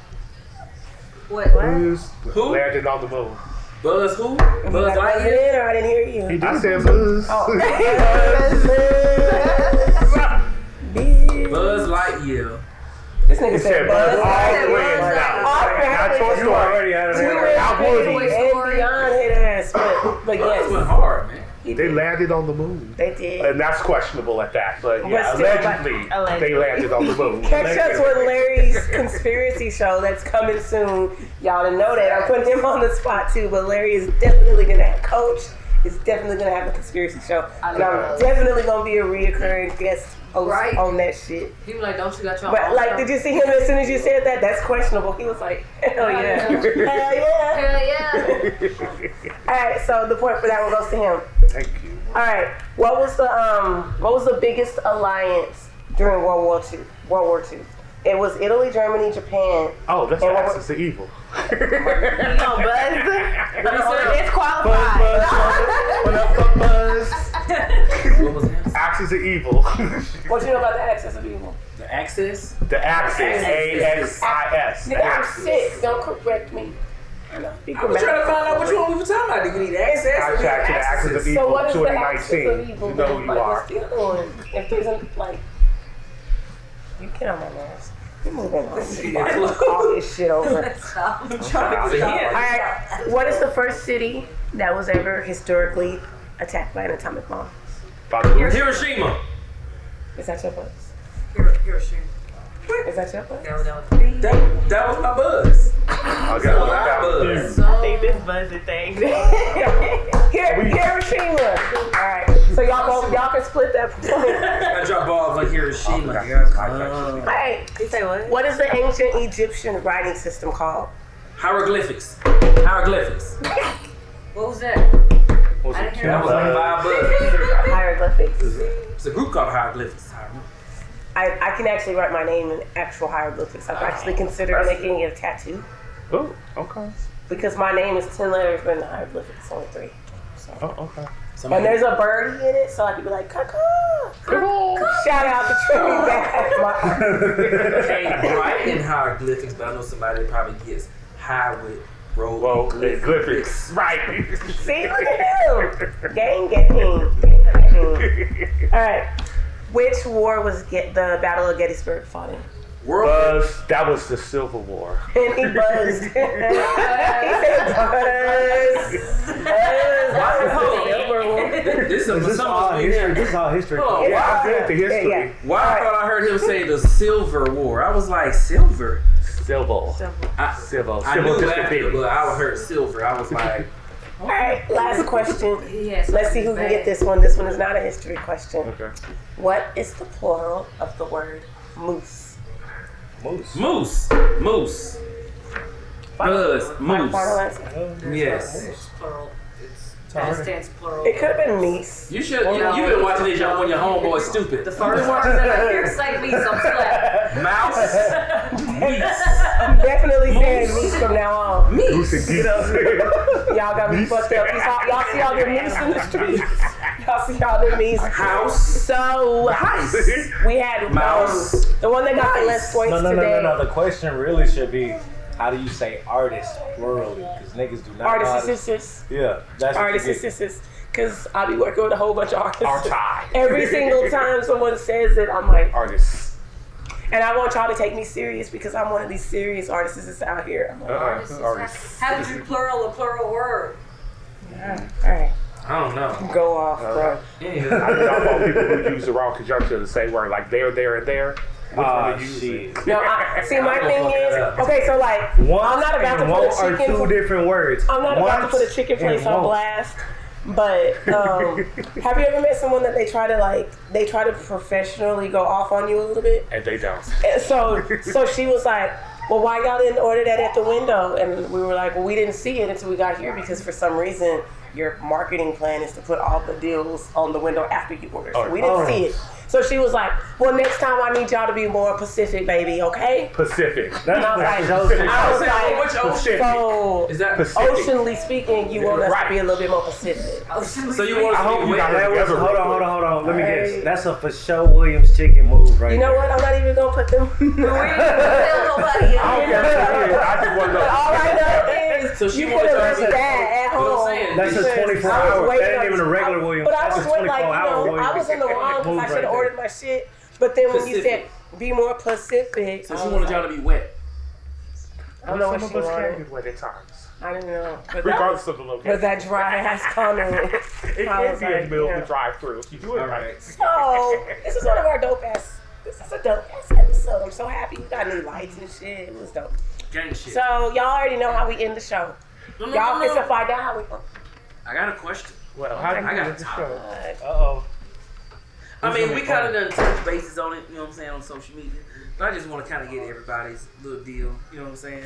What? Who? Landed on the moon. Buzz who? Buzz Buzz Lightyear? in or I didn't hear you. I said Buzz. Oh. Buzz Lightyear. This nigga He said said Buzz. all the way Buzz. Not Toy You Story. already had it. Not Woody. And beyond hit ass, but Buzz yes, went hard, man. They landed on the moon. they did. And that's questionable at that. But yeah, But still, allegedly, they landed on the moon. Catch us with Larry's conspiracy show that's coming soon. Y'all didn't know that. I'm putting him on the spot too, but Larry is definitely gonna have Coach. Is definitely gonna have a conspiracy show. And I'm definitely gonna be a reoccurring guest host on that shit. He was like, don't you got your But own like, show? did you see him as soon as you said that? That's questionable. He was like, hell yeah. Hell yeah. Hell yeah. Alright, so the point for that one goes to him. Thank you. Alright, what was the biggest alliance during World War II? It was Italy, Germany, Japan. Oh, that's And the what Axis of Evil. You know, Buzz. Disqualified. What up, Buzz? What was that? Axis of Evil. What you know about the Axis of Evil? The Axis? The Axis. A-X-I-S. The Nigga, I'm Axis. sick. Don't correct me. Be I was trying to find out which one we were talking about. Did we need access? Contact to the Axis of So Evil what is the Axis of 2019. Evil? You know who you Like, are. what's the other one? If there's a, like, you get on my nerves. You're moving on. All this shit over. Stop. I'm trying to get Alright, what is the first city that was ever historically attacked by an atomic bomb? Hiroshima. Is that your buzz? Hiroshima. Is that your buzz? That was That was my Buzz. I That was got my it. Buzz. I think this Buzz is thing. Hiroshima. Alright, so y'all can split that point. I drop balls like Hiroshima. Alright, You say what? what is the ancient Egyptian writing system called? Hieroglyphics. Hieroglyphics. What was that? Was I it didn't hear That was that. like 5 bucks. Hieroglyphics. It's a group called Hieroglyphics. I remember. I can actually write my name in actual hieroglyphics. I've actually considered making it a tattoo Oh, okay. because my name is 10 letters, but in the hieroglyphics it's only 3. So. Oh, okay. And there's a birdie in it, so I could be like, caw. Shout out to Trinity Bath. Can't write in hieroglyphics, but I know somebody that probably gets high with Well, hieroglyphics. Right. See, look at him. Gang. All right. Which war was the Battle of Gettysburg fought in? World Buzz, that was the Civil War. And he buzzed. He said buzz. This Is this all history? This is all history. Oh, Yeah, wow. I'm good at the history. Yeah. Why I thought I heard him say the Silver War. I was like, silver? Civil. I Civil. knew Civil after, disobedience. but I heard silver. I was like, All right, last question. Yes. Let's see who can get this one. This one is not a history question. Okay. What is the plural of the word moose? Moose. moose. Moose. Buzz. Moose. Final answer. Yes. It's plural. It's past tense plural. It could have been meese. You should. You've been watching this show when your homeboy's stupid. The first person that I hear say me, so I'm slapped. Mouse. I'm definitely saying meese from now on. Goose and geese. Y'all got me fucked up. Y'all see all the meese in the streets. Y'all see all the meese. House. So we had Mouse. the one that got the less points today. No. The question really should be, how do you say artist plurally? Because niggas do not know how Artists to- and sisters. Yeah, that's what Artists you and get. sisters. Because I be working with a whole bunch of artists. Arti. Every single time someone says it, I'm like, Artists. and I want y'all to take me serious because I'm one of these serious artists that's out here. I'm like, Artists. How would you plural a plural word? all right, I don't know. go off, bro. Yeah. I know people who use the wrong conjunction to the same word, like there, and there. Which one Ah, are you using? shit. No, see, my thing is, okay, so like, One I'm not about to and put one a or chicken. two different words. I'm not about to Once put a chicken place and on won't. blast, But have you ever met someone that they try to professionally go off on you a little bit? And they don't. And so she was like, well, why y'all didn't order that at the window? And we were like, well, we didn't see it until we got here because for some reason your marketing plan is to put all the deals on the window after you order. So we didn't see it. So she was like, well, next time I need y'all to be more Pacific, baby, okay? Pacific. And I was like, Which ocean? so Is that Pacific? oceanly speaking, you want us to be a little bit more Pacific. So you want us to be wet? Hold on. Let me guess. That's a for sure Williams chicken move, right? You know what? I'm not even gonna put them. I don't care. I just want to know. All I know is So she you could wanted have to left that at home. That's a 24 hour. That ain't even a regular Williams. But I That's was a waiting, 24 hour Williams. I was in the wrong because I should have ordered my shit. But then when you said be more Pacific, So she wanted y'all to be wet. I don't know what Some she of us can wanted. be wet at times. I didn't know. Regardless of the location. But that dry ass comment. It can be in the middle of the drive-through if you do it right. So this is one of our dope ass. This is a dope ass episode. I'm so happy we got new lights and shit. It was dope. Gang shit. So y'all already know how we end the show. Y'all get to find out how we. I got a question. Well, how do you I got end the show? Uh-oh. I mean, we kind of done touch bases on it, you know what I'm saying, on social media. But I just want to kind of get everybody's little deal, you know what I'm saying?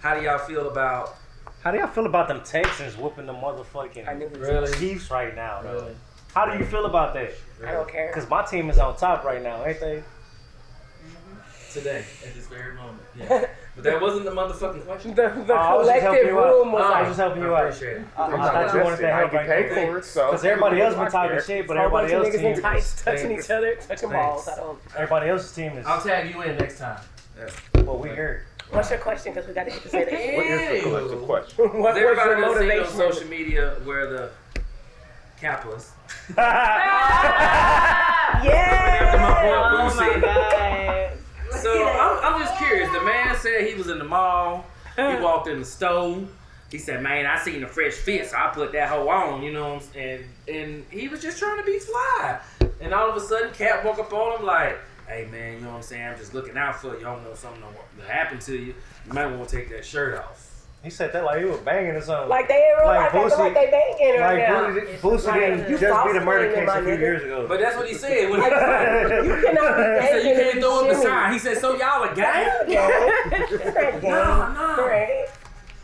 How do y'all feel about... How do y'all feel about them Texans whooping the motherfucking Chiefs right now, though? Really? How do you feel about that? I don't care. Because my team is on top right now, ain't they? Today, at this very moment. Yeah. But that wasn't the motherfucking question. The I was just helping collective you out. room was I was like, just helping you I out. appreciate it. I thought you wanted to help I right get paid there. for it, so. Because everybody else been talking shit, but a bunch everybody of else's niggas in team tights touching is... each other, touching balls. I don't. Everybody else's team is... I'll tag you in next time. What we heard. What's your question? Because we got to get to say that. What is the collective question? What's Everybody your done seen on motivation? social media where the capitalist... Yeah. Oh my god. So I'm just curious. The man said he was in the mall. He walked in the store. He said, "Man, I seen a fresh fit, so I put that hoe on." You know what I'm saying? And he was just trying to be fly. And all of a sudden, Cap woke up on him like, "Hey man, you know what I'm saying? I'm just looking out for you. I don't know something will happen to you. You might want to take that shirt off." He said that like he was banging or something. Like they in real life acting like they banging right now. Boosie didn't you just be the false murder claiming, case my a few nigga. years ago. But that's what he said. When he You cannot be said you banging can't and throw up the shimmy. sign. He said, "So y'all a gang?" It's not game. No. Right?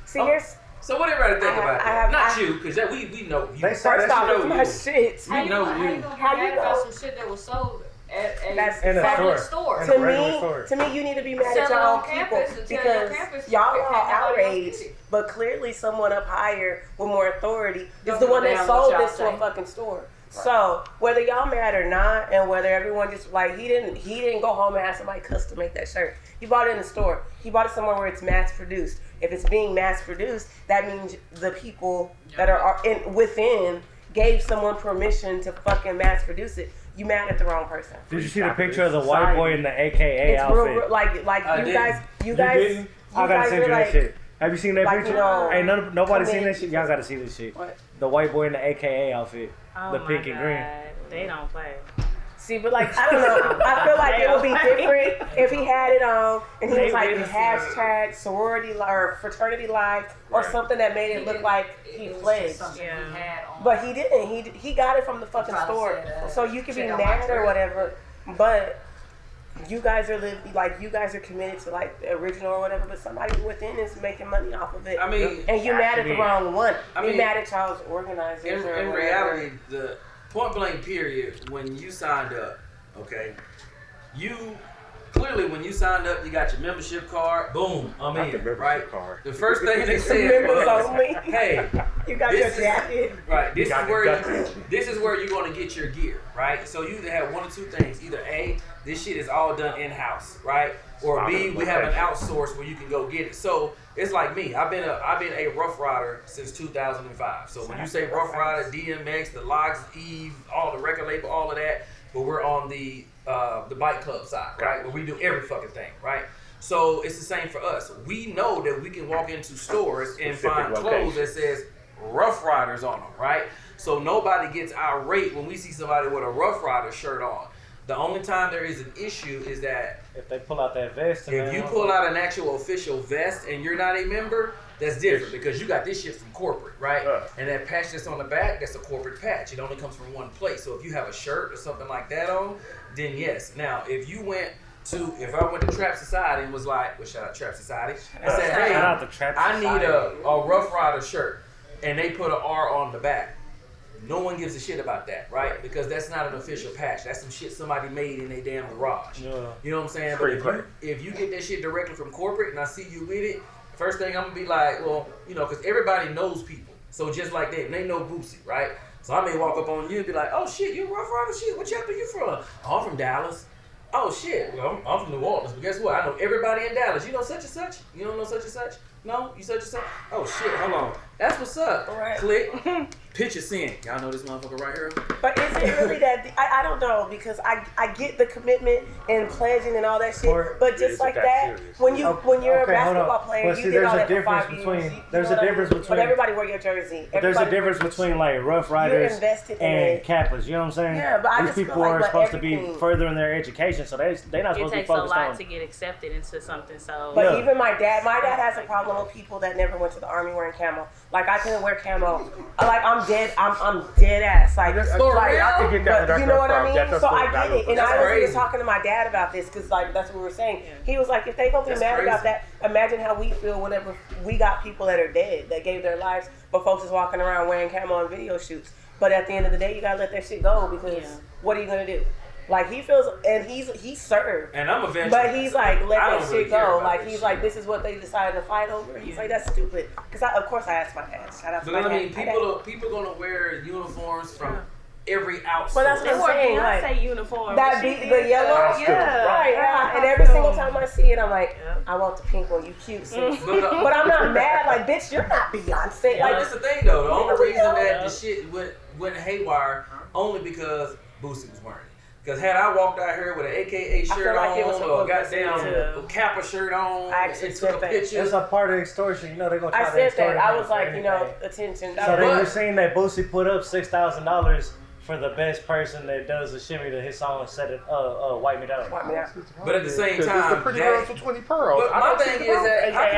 See, here's So what everybody think about that? Not you, because we know you. They first off, know it's you. my shit. We know you. How you about some shit that was sold at That's in a public store. store? In a regular store. To me, you need to be mad at Sell it your on own people campus and tell your because campus y'all you are can't have nobody else outraged, get it. but clearly someone up higher with more authority is Don't the give a one that damn sold what y'all this to a say. fucking store. So whether y'all mad or not, and whether everyone just like he didn't go home and have somebody custom make that shirt. He bought it in the store. He bought it somewhere where it's mass produced. If it's being mass produced, that means the people that are within gave someone permission to fucking mass produce it. You mad at the wrong person. Did you see the picture of the white boy in the AKA It's outfit? real, like you guys, didn't? I gotta send you that shit. Have you seen that like, picture? you know, Ain't nobody seen commit- that shit. Y'all gotta see this shit. What? The white boy in the AKA outfit, Oh the my pink and green. God. They don't play. See, but like I don't know. I feel like it would be different if he had it on and he They was like really hashtag sorority or fraternity life or something that made it look like he pledged. Yeah. But he didn't. He got it from the fucking Probably store. said, So you can be check out my mad or shirt. whatever, but you guys are you guys are committed to like the original or whatever. But somebody within is making money off of it. I mean, and you mad at the wrong one. I You mean, mad at y'all's organizers. in or whatever. reality, the point blank period, when you signed up, okay, you clearly when you signed up, you got your membership card. Boom, I'm Not the in. membership Right. card. The first thing they said Members was, only. "Hey, You got your this is- jacket. right, this got is the where guts. this is where you're gonna get your gear, right? So you either have one or two things: either A, this shit is all done in house, right? Or B, we have an outsource where you can go get it. So it's like me. I've been a Rough Rider since 2005. So when you say Rough Rider, DMX, the Logs, Eve, all the record label, all of that, but we're on the bike club side, right? Where we do every fucking thing, right? So it's the same for us. We know that we can walk into stores and Specific find clothes that says Rough Riders on them, right? So nobody gets irate when we see somebody with a Rough Rider shirt on. The only time there is an issue is that if they pull out that vest. If you pull out an actual official vest and you're not a member, that's different because you got this shit from corporate, right? And that patch that's on the back, that's a corporate patch. It only comes from one place. So if you have a shirt or something like that on, then yes. Now, if I went to Trap Society and was like, well, shout out Trap Society, and said, hey, I need a Rough Rider shirt, and they put an R on the back. No one gives a shit about that, right? Because that's not an official patch. That's some shit somebody made in their damn garage. You know what I'm saying? But if you get that shit directly from corporate and I see you with it, first thing I'm gonna be like, well, because everybody knows people. So just like that, they know Boosie, right? So I may walk up on you and be like, oh shit, you Rough Rider shit? What chapter you from? Oh, I'm from Dallas. Oh shit, well, I'm from New Orleans, but guess what? I know everybody in Dallas. You know such and such? You don't know such and such? No? You such and such? Oh shit, hold on. That's what's up. Right. Click. Picture sent. Y'all know this motherfucker right here? But is it really that? I don't know, because I get the commitment and pledging and all that shit. But just like that, when you're a basketball player, you did all that for 5 years. There's a difference between. But everybody wear your jersey. There's a difference between like Rough Riders and Kappas. You know what I'm saying? Yeah, but I these people are supposed to be furthering their education, so they're not supposed to be focused on. It takes a lot to get accepted into something. So, but even my dad has a problem with people that never went to the army wearing camo. Like I couldn't wear camo. Like I'm dead ass. Like I can get that. But you know what I mean? So I get it. And I was talking to my dad about this because like that's what we were saying. He was like, if they gonna be mad about that, imagine how we feel whenever we got people that are dead that gave their lives, but folks is walking around wearing camo on video shoots. But at the end of the day, you gotta let that shit go because what are you gonna do? Like he feels, and he served, and I'm a veteran, but he's like, let that shit go. Like he's like, this is what they decided to fight over. He's like, that's stupid. Because of course I asked my dad. Shout out to my dad. But I mean, people gonna wear uniforms from every outfit. But that's what I'm saying. Like say uniform. That be the yellow, right? Yeah. And every single time I see it, I'm like, I want the pink one. You cute, sis. But I'm not mad. Like, bitch, you're not Beyonce. Like that's the thing though. The only reason that the shit went haywire only because Boosie was wearing it. Because had I walked out here with an AKA shirt on or a goddamn Kappa shirt on and took a picture. It's a part of extortion. They're going to try to extort. I said that. I was like, attention. So they were saying that Boosie put up $6,000 for the best person that does a shimmy to his song and said it, Wipe Me Down. But at the same time, it's the pretty girls with 20 pearls. But my thing is that, how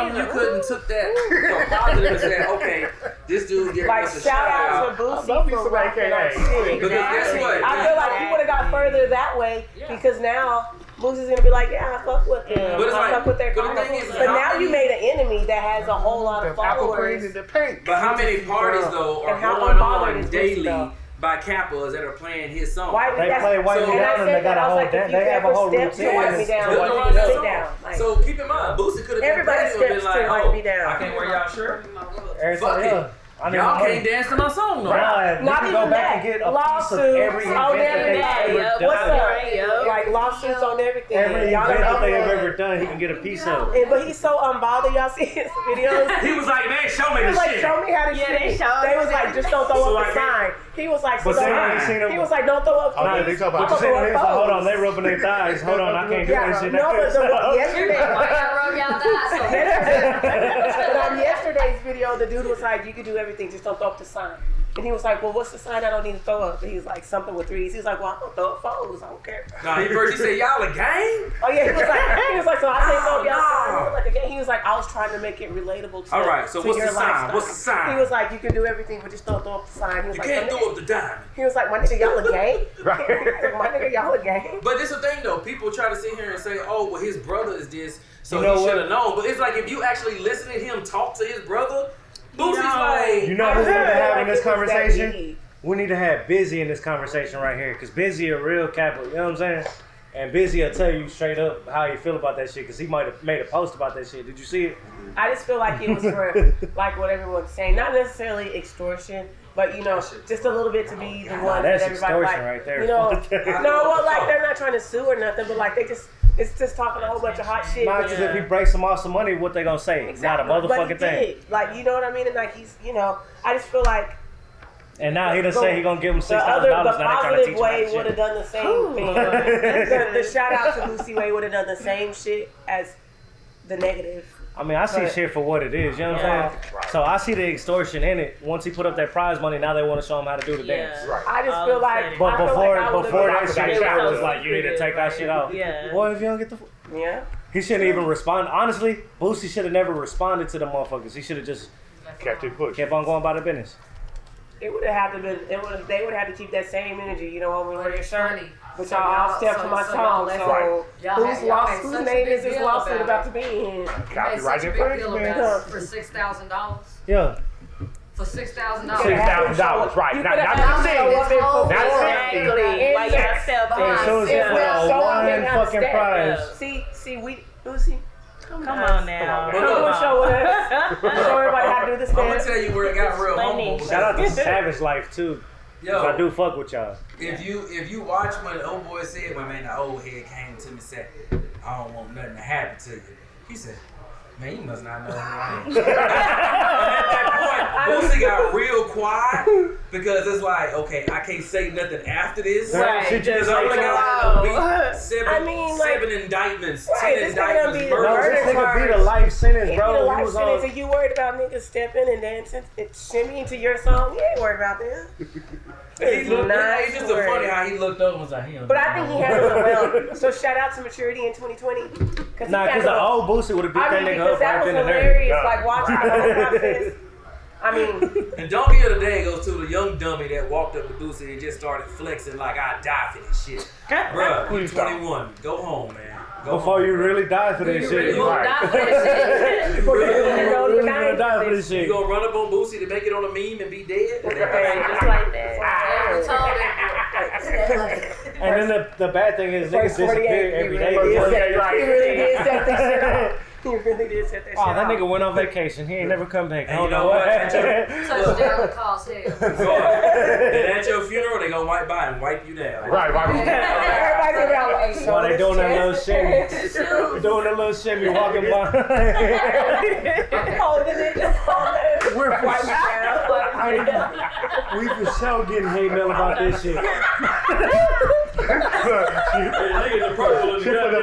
come you couldn't took that positive and said, okay, this dude gave us a shout out to Boosie for rocking our shit. Because guess what? I feel like he would have got further that way because now Boosie's gonna be like, yeah, I fuck with them. But I fuck with their but the thing is, but now you made an enemy that has a whole lot of followers. But how many parties though are going on daily by Kappas that are playing his song? They play Wipe Me Down and they got a whole they have a whole routine. Wipe Me Down. So keep in mind, Boosie could have been like, oh, I can't wear y'all shirt. Fuck it. Y'all can't dance to my song, no. Not even go back that. And get a lawsuits piece of every on event everything. What's up? Like lawsuits on everything. Every event that they have ever done, he can get a piece of it. But he's so unbothered. Y'all see his videos? He was like, man, show me this shit. Show me how to shit. They was like, just don't throw up the sign. He was like, don't throw up the sign. Hold on, they rubbing their thighs. Hold on, I can't do that shit. No, but yesterday. Why y'all rub y'all thighs? But on yesterday's video, the dude was like, you can do everything, just don't throw up the sign. And he was like, well, what's the sign I don't need to throw up? And he was like, something with 3s. He was like, well, I'm going to throw up 4s. I don't care. No, he said, y'all a gang? Oh, yeah. He was like, so I can't throw up y'all like a gang. He was like, I was trying to make it relatable to all right, so what's the sign? Lifestyle. What's the sign? He was like, you can do everything, but just don't throw up the sign. He was you like, can't throw up the diamond. He was like, my nigga, y'all a gang? My nigga, y'all a gang? But this is the thing, though. People try to sit here and say, oh, well, his brother is this, so he should have known. But it's like, if you actually listen to him talk to his brother, Boosie's like... You know who's going to have in this conversation? We need to have Busy in this conversation right here, because Busy a real capital, you know what I'm saying? And Busy will tell you straight up how you feel about that shit, because he might have made a post about that shit. Did you see it? I just feel like it was for, like what everyone's saying, not necessarily extortion, but just a little bit to be the one that everybody like. Right there. They're not trying to sue or nothing, but like it's just talking a whole bunch of hot shit. Not because if he breaks them off some money, what they gonna say? Exactly. Not a motherfucking thing. Like, you know what I mean? And like he's, I just feel like. And now he done say he gonna give him $6,000. The positive way would have done the same thing. The shout out to Lucy Way would have done the same shit as the negative I mean, I see shit for what it is, you know what I'm saying? Right. So I see the extortion in it. Once he put up that prize money, now they want to show him how to do the dance. Right. I just feel like. But before that been shit, that it was shit. like, you need to take that shit out. Yeah. Boy, if you don't get the... Yeah. He shouldn't even respond. Honestly, Boosie should have never responded to the motherfuckers. He should have just Kept it pushed. kept on going about the business. It would have had to been. They would have to keep that same energy. You know, when we But were it's shirt. funny. But y'all all stepped to my tongue. let's- So Y'all whose had- y'all made whose such a name big is this deal lawsuit about about it. to be in? You made Copyright such a big deal infringement. about it for $6,000. Yeah. For $6,000. $6,000, right? You Not could have not had the him show up in city. full Not force. Exactly. Like y'all stepped And in. so it's Yeah. for a So one I'm gonna fucking step. prize. See, we Lucy. Come on now. Come on, show us. Show everybody how to do this I'm gonna dance. tell you where it got real Funny. humble. Shout out to Savage Life too. 'Cause I do fuck with y'all. If you watch when the old boy said, when man the old head came to me and said, I don't want nothing to happen to you. He said, man, you must not know who I am. And at that point, Boosie got real quiet because it's like, okay, I can't say nothing after this. Right. She Because just I'm like, gonna beat I mean, like- seven indictments, Right, 10 this nigga indictments, be No, murder this nigga charge. beat a life sentence, If bro. you He life was sentence on. and you worried about niggas stepping and dancing and shimmying to your song, you ain't worried about them. He looked, Not it's just so worried. funny how he looked over and was like, But I think he handled it well. So shout out to maturity in 2020. Nah, because the old Boosie would have beat that nigga because up that right was then and there. hilarious. Yeah. Like watching the whole process. I mean, And donkey of the day goes to the young dummy that walked up to Boosie and just started flexing like I die for this shit. Bruh, you Please don't. 21. Go home, man. Go Before home. you really die for this You shit. really gonna Right. die for that shit. for You real, really gonna die for this You shit. gonna run up on Boosie to make it on a meme and be dead? Right, just like that. I told him. And then the bad thing is niggas disappear every day. He really did set that shit up. He really did set that shit Oh, that up. nigga went on vacation. He ain't never come back. I And don't you know know what? what. Touchdown cost hell. And at your funeral, they gonna wipe by and wipe you down. Right. Everybody's around like, show While they this doing that little chest. shimmy. Doing that little shimmy, walking by. Holding it, just holding it. We're for Wipe it down. We for sure getting hate mail about this shit. She put up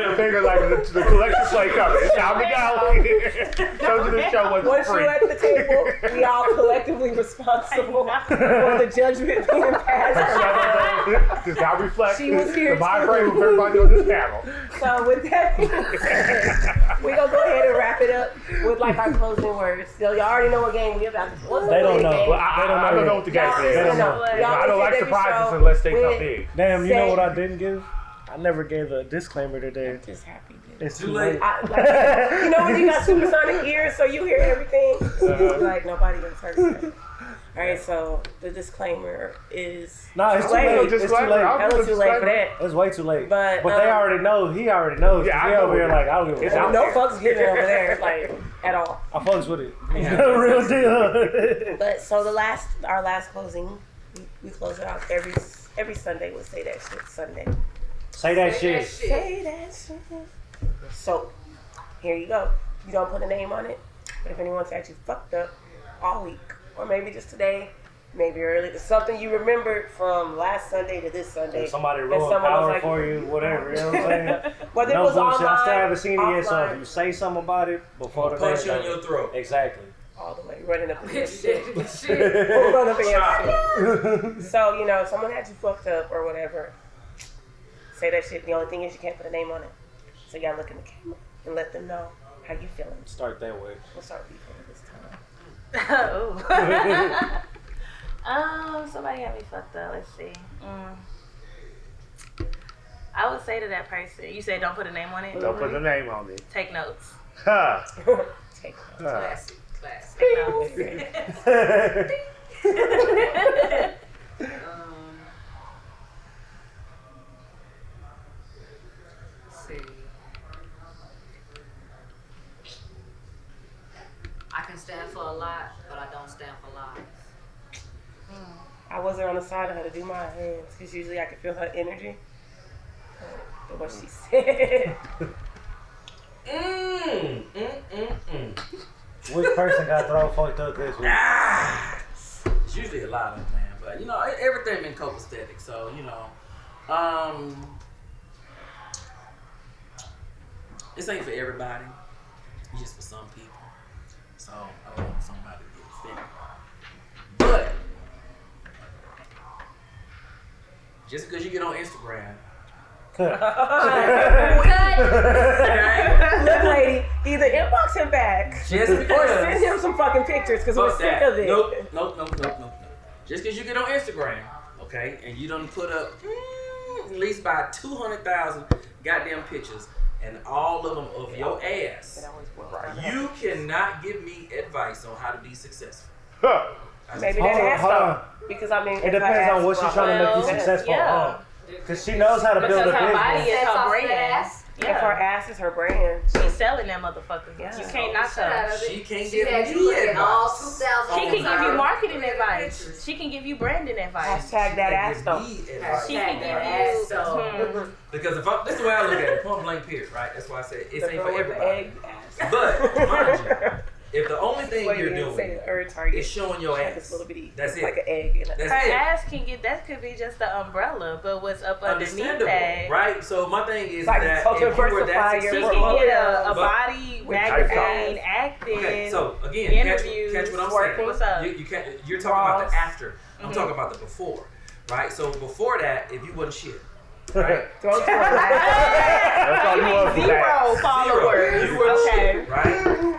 the finger like the collection plate coming. It's time to go. Told you the show Once wasn't free. you're at the table, we all collectively responsible for the judgment being passed. Does not reflect She was here the mind too. frame of everybody on this panel. So with that being said, we gonna go ahead and wrap it up with like our closing words. So y'all already know what game we about to play. They don't know. Game. Well, I don't know what the game Y'all is. They don't listen know. up. They Y'all I don't listen like to every surprises show unless they with- come big. Damn, you know Say- what I didn't give? I never gave a disclaimer today. I'm just happy. It's Too too late. late. You know when you got supersonic ears, so you hear everything. Like nobody gonna heard it. All right, so the disclaimer is Nah, it's too Wait, late. It's too disclaimer. late. I'll hella too late for that. It's way too late. But, they already know. He already knows. Yeah, I He know over here that. like, I don't give a It's fuck. out no there. fucks given over there, like at all. I fucks with it. Real deal. But so our last closing, we close it out every Sunday. We'll say that shit Sunday. Say that shit. Say that shit. So here you go. You don't put a name on it, but if anyone's actually fucked up all week, or maybe just today, maybe early, something you remembered from last Sunday to this Sunday. If somebody and ruined someone was power like, for you, whatever, you know what I'm saying? Whether it No was bullshit. online, I still haven't seen it yet, so offline, if you say something about it before the Punch you in next your throat. Exactly. all the way running up against shit. Shit. Run up against shit. So someone had you fucked up or whatever. Say that shit. The only thing is you can't put a name on it. So you gotta look in the camera and let them know how you feeling. Start that way. We'll start with you this time. Somebody got me fucked up. Let's see. I would say to that person, you said don't put a name on it. Don't put the name on it. Take notes. Huh. Take Classic. Take notes. Let's see. I can stand for a lot, but I don't stand for lies. I wasn't on the side of her to do my hands because usually I could feel her energy. But what she said. Which person got thrown fucked up this week? It's usually a lot of them, man. But everything been copacetic, so this ain't for everybody. It's just for some people. So I don't want somebody to get offended. But just because you get on Instagram, Look, lady, either inbox him back just or because send him some fucking pictures because we're fuck sick that. of it. Nope. Just because you get on Instagram, okay, and you done put up at least about 200,000 goddamn pictures and all of them of your ass, you cannot give me advice on how to be successful. Maybe that ass though. Because I mean, It depends on what she's trying to make you successful on. Because she knows how to build a Because her body business. is her brand. if her ass is her brand, She's selling that motherfucker. Yeah. You can't knock her. She can't She give had me you looking all advice. 2,000. She can give you marketing advice. Pictures. She can give you branding advice. hashtag that ass Give though. me advice. She can give Ass, you. so. Because if this is the way I look at it, point blank period, right? That's why I said it The ain't girl for with the everybody. egg ass. But mind you, if the only thing Wait, you're you didn't say doing the herb target. is showing your She had ass, this little bitty, that's like it. an egg. In That's Her it. ass can get, that could be just the umbrella, but what's up underneath Understandable, that, right? So my thing is Like, that so if you were diversify that your she successful, can get a But- body With magazine, types. acting, okay, so again, interviews, catch what I'm working. saying. What's up? You can't, you're talking about Draws. the after. I'm talking about the before, right? So before that, if you wasn't shit, right? Throw it to her lap. That's all you want for that. Zero followers. You were Okay. shit, right?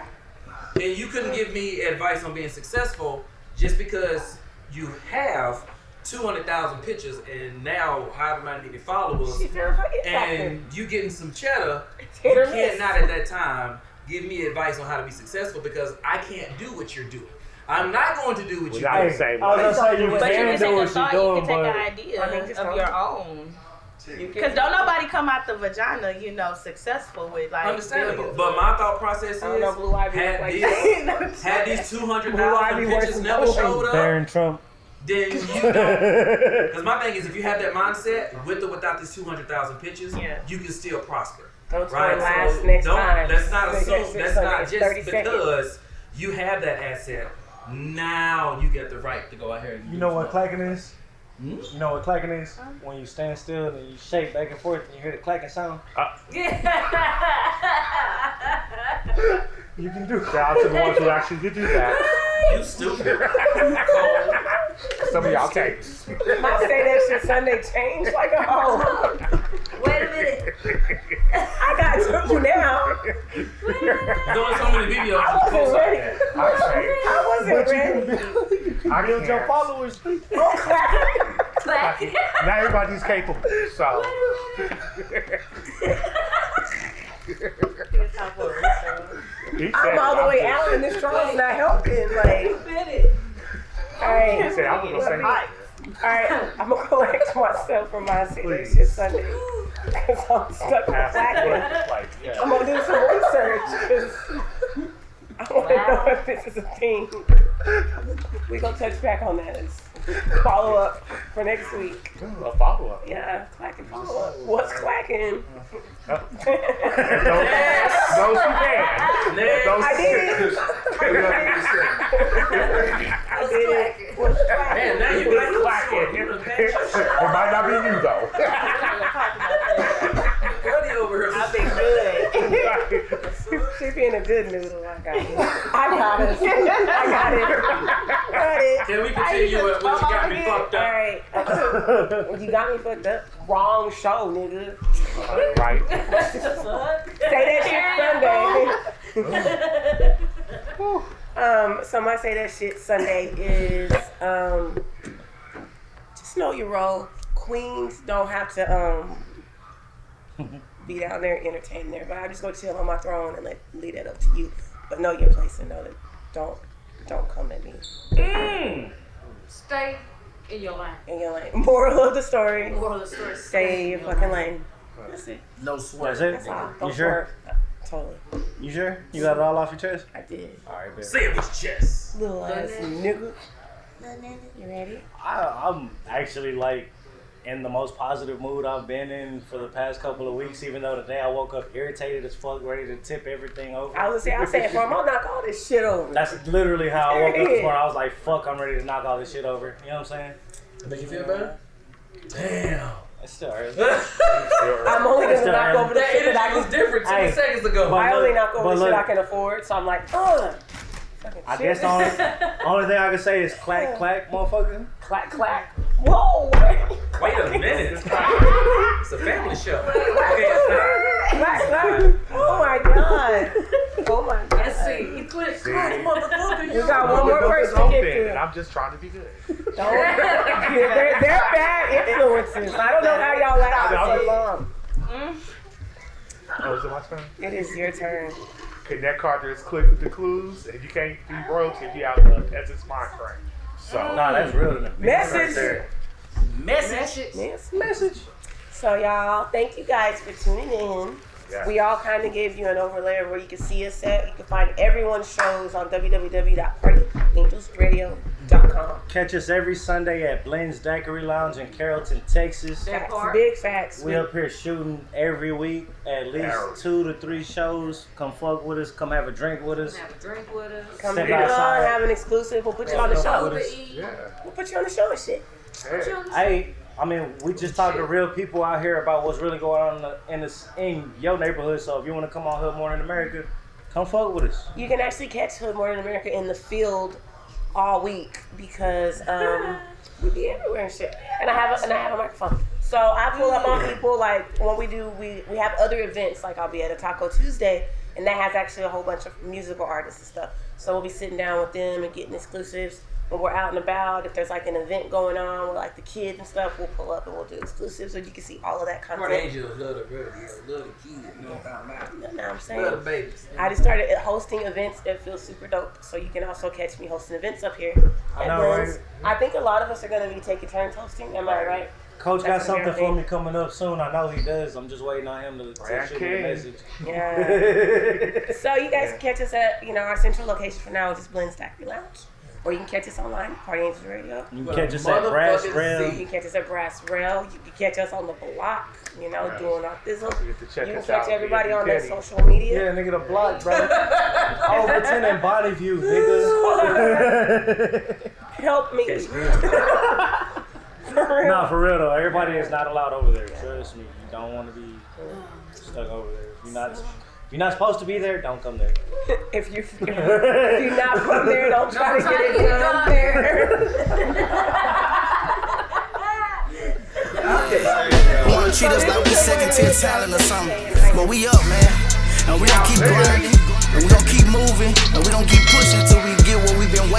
And you couldn't give me advice on being successful just because you have 200,000 pictures and now however many followers, She found her it and you getting some cheddar. Hit You or miss. cannot at that time give me advice on how to be successful because I can't do what you're doing. I'm not going to do what you're Without doing. the same I was gonna say you But you can can do take a what she's thought, you doing, can take an but idea I mean, just of don't. your own. Because don't nobody come out the vagina, successful with like Understandable. billions. But my thought process is I don't know, Blue Ivy had like these, had these Blue 200,000 Ivy pictures versus never Blue showed up, Baron Trump. then you don't. Because my thing is, if you have that mindset, with or without these 200,000 pictures, Yeah. you can still prosper. Don't tell Right? her last So next don't, time. let's not Like, assume, that's that's just not like 30 just seconds. because you have that asset, now you get the right to go out here and You do know what something. clacking is? Hmm? You know what clacking is? When you stand still and you shake back and forth and you hear the clacking sound. You can do Shout out to the ones who actually did do that. You stupid. Some of y'all can't. I say that shit Sunday changed like a hoe. Wait a minute. I got to now. Doing so many videos. I wasn't ready. I can't. I wasn't ready. I build your can't. followers. Oh, clap. Clack. Not everybody's capable. So. He said, I'm all the way I'm out and this straw's not helping. Like, all He right. said, I was going to say, Alright, I'm gonna collect myself for my Say That Please. Shit Sunday. Because I'm stuck with clacking. like, yeah. I'm gonna do some research because I want to know if this is a thing. We gonna touch back on that as follow up for next week. A follow up. Yeah, clacking follow up. What's clacking? Those who can. Those I did it. I did it. What's Man, clacking? now you like Clacking. It might not be you though. Buddy over here. I've been good. She be in a good noodle. I got it. I got it. Got it. Can we continue with what you got me fucked up? Alright. You got me fucked up. Wrong show, nigga. Right. Say that shit Sunday. So my Say That Shit Sunday is just know your role. Queens don't have to be down there entertaining everybody. I'm just gonna chill on my throne and leave that up to you. But know your place and know that don't come at me. Stay in your lane. In your lane. Moral of the story. Moral of the story. Stay in your fucking lane. That's it. No swear. That's it? That's all. You Don't sure? swear. Totally. You sure? You got it all off your chest? I did. Alright, bet. Say it with your chest. Little ass nigga. You ready? I'm actually like in the most positive mood I've been in for the past couple of weeks, even though today I woke up irritated as fuck, ready to tip everything over. I was saying for him, I'll knock all this shit over. That's literally how I woke up this morning. I was like, fuck, I'm ready to knock all this shit over. You know what I'm saying? Make you feel better? Damn. It's still early. I'm only gonna gonna knock over the shit that I was different 2 seconds ago. I only knock over the shit I can afford, so I'm like, I guess the only thing I can say is clack, clack, motherfucker. Clack, clack. Whoa! Wait a minute. It's a family show. Clack, clack. Oh my god. Oh my god. Let's see. Clack, clack, motherfucker. You got one more person to get to. And I'm just trying to be good. They're bad influences. I don't know how y'all laughed for so long. Oh, is it my turn? It is your turn. Connect Carter's click with the clues, and you can't be broke if you out the Essence mind frame. So, Nah, that's real. Message. Message. So y'all, thank you guys for tuning in. Yeah. We all kind of gave you an overlay of where you can see us at. You can find everyone's shows on www.partyangelsradio.com. Catch us every Sunday at Blend's Daiquiri Lounge in Carrollton, Texas. Facts, big facts. We up here shooting every week, at least 2 to 3 shows. Come fuck with us. Come have a drink with us. Have a drink with us. Come Step be on, outside. have an exclusive. We'll put you on the show. yeah. We'll put you on the show and shit. Hey, I mean, we just talked to real people out here about what's really going on in your neighborhood. So if you want to come on Hood Morning America, come fuck with us. You can actually catch Hood Morning America in the field all week because we be everywhere and shit. And I have a microphone. So I pull up on people like when we have other events, like I'll be at a Taco Tuesday, and that has actually a whole bunch of musical artists and stuff. So we'll be sitting down with them and getting exclusives. When we're out and about, if there's like an event going on with like the kids and stuff, we'll pull up and we'll do exclusives so you can see all of that content. Party Angelz love the radio, love the kids, you know what I'm Know what I'm saying? Love the babies. I just started hosting events that feel super dope, so you can also catch me hosting events up here. I know, right? I think a lot of us are going to be taking turns hosting. Am I right? Coach That's got what something they're for me coming up soon. I know he does. I'm just waiting on him to shoot me a message. Yeah. So you guys can catch us at our central location for now, which is Blend's Daiquiri Lounge. Or you can catch us online, Party Angelz Radio. You can catch us at Brass Rail. You can catch us at Brass Rail. You can catch us on the block, doing our thizzle. You can catch everybody on their social media. Yeah, nigga, the block, bro. Overton and Bonnyview, nigga. Help me. Nah, for real though. Everybody is not allowed over there. Trust me. You don't want to be stuck over there. If you're not supposed to be there, don't come there. If you're not from there, don't try to get it done there. Wanna treat us like we second tier talent or something, but we up, man, and we gon' keep grinding, and we gon' keep moving, and we gon' keep pushing till we get what we've been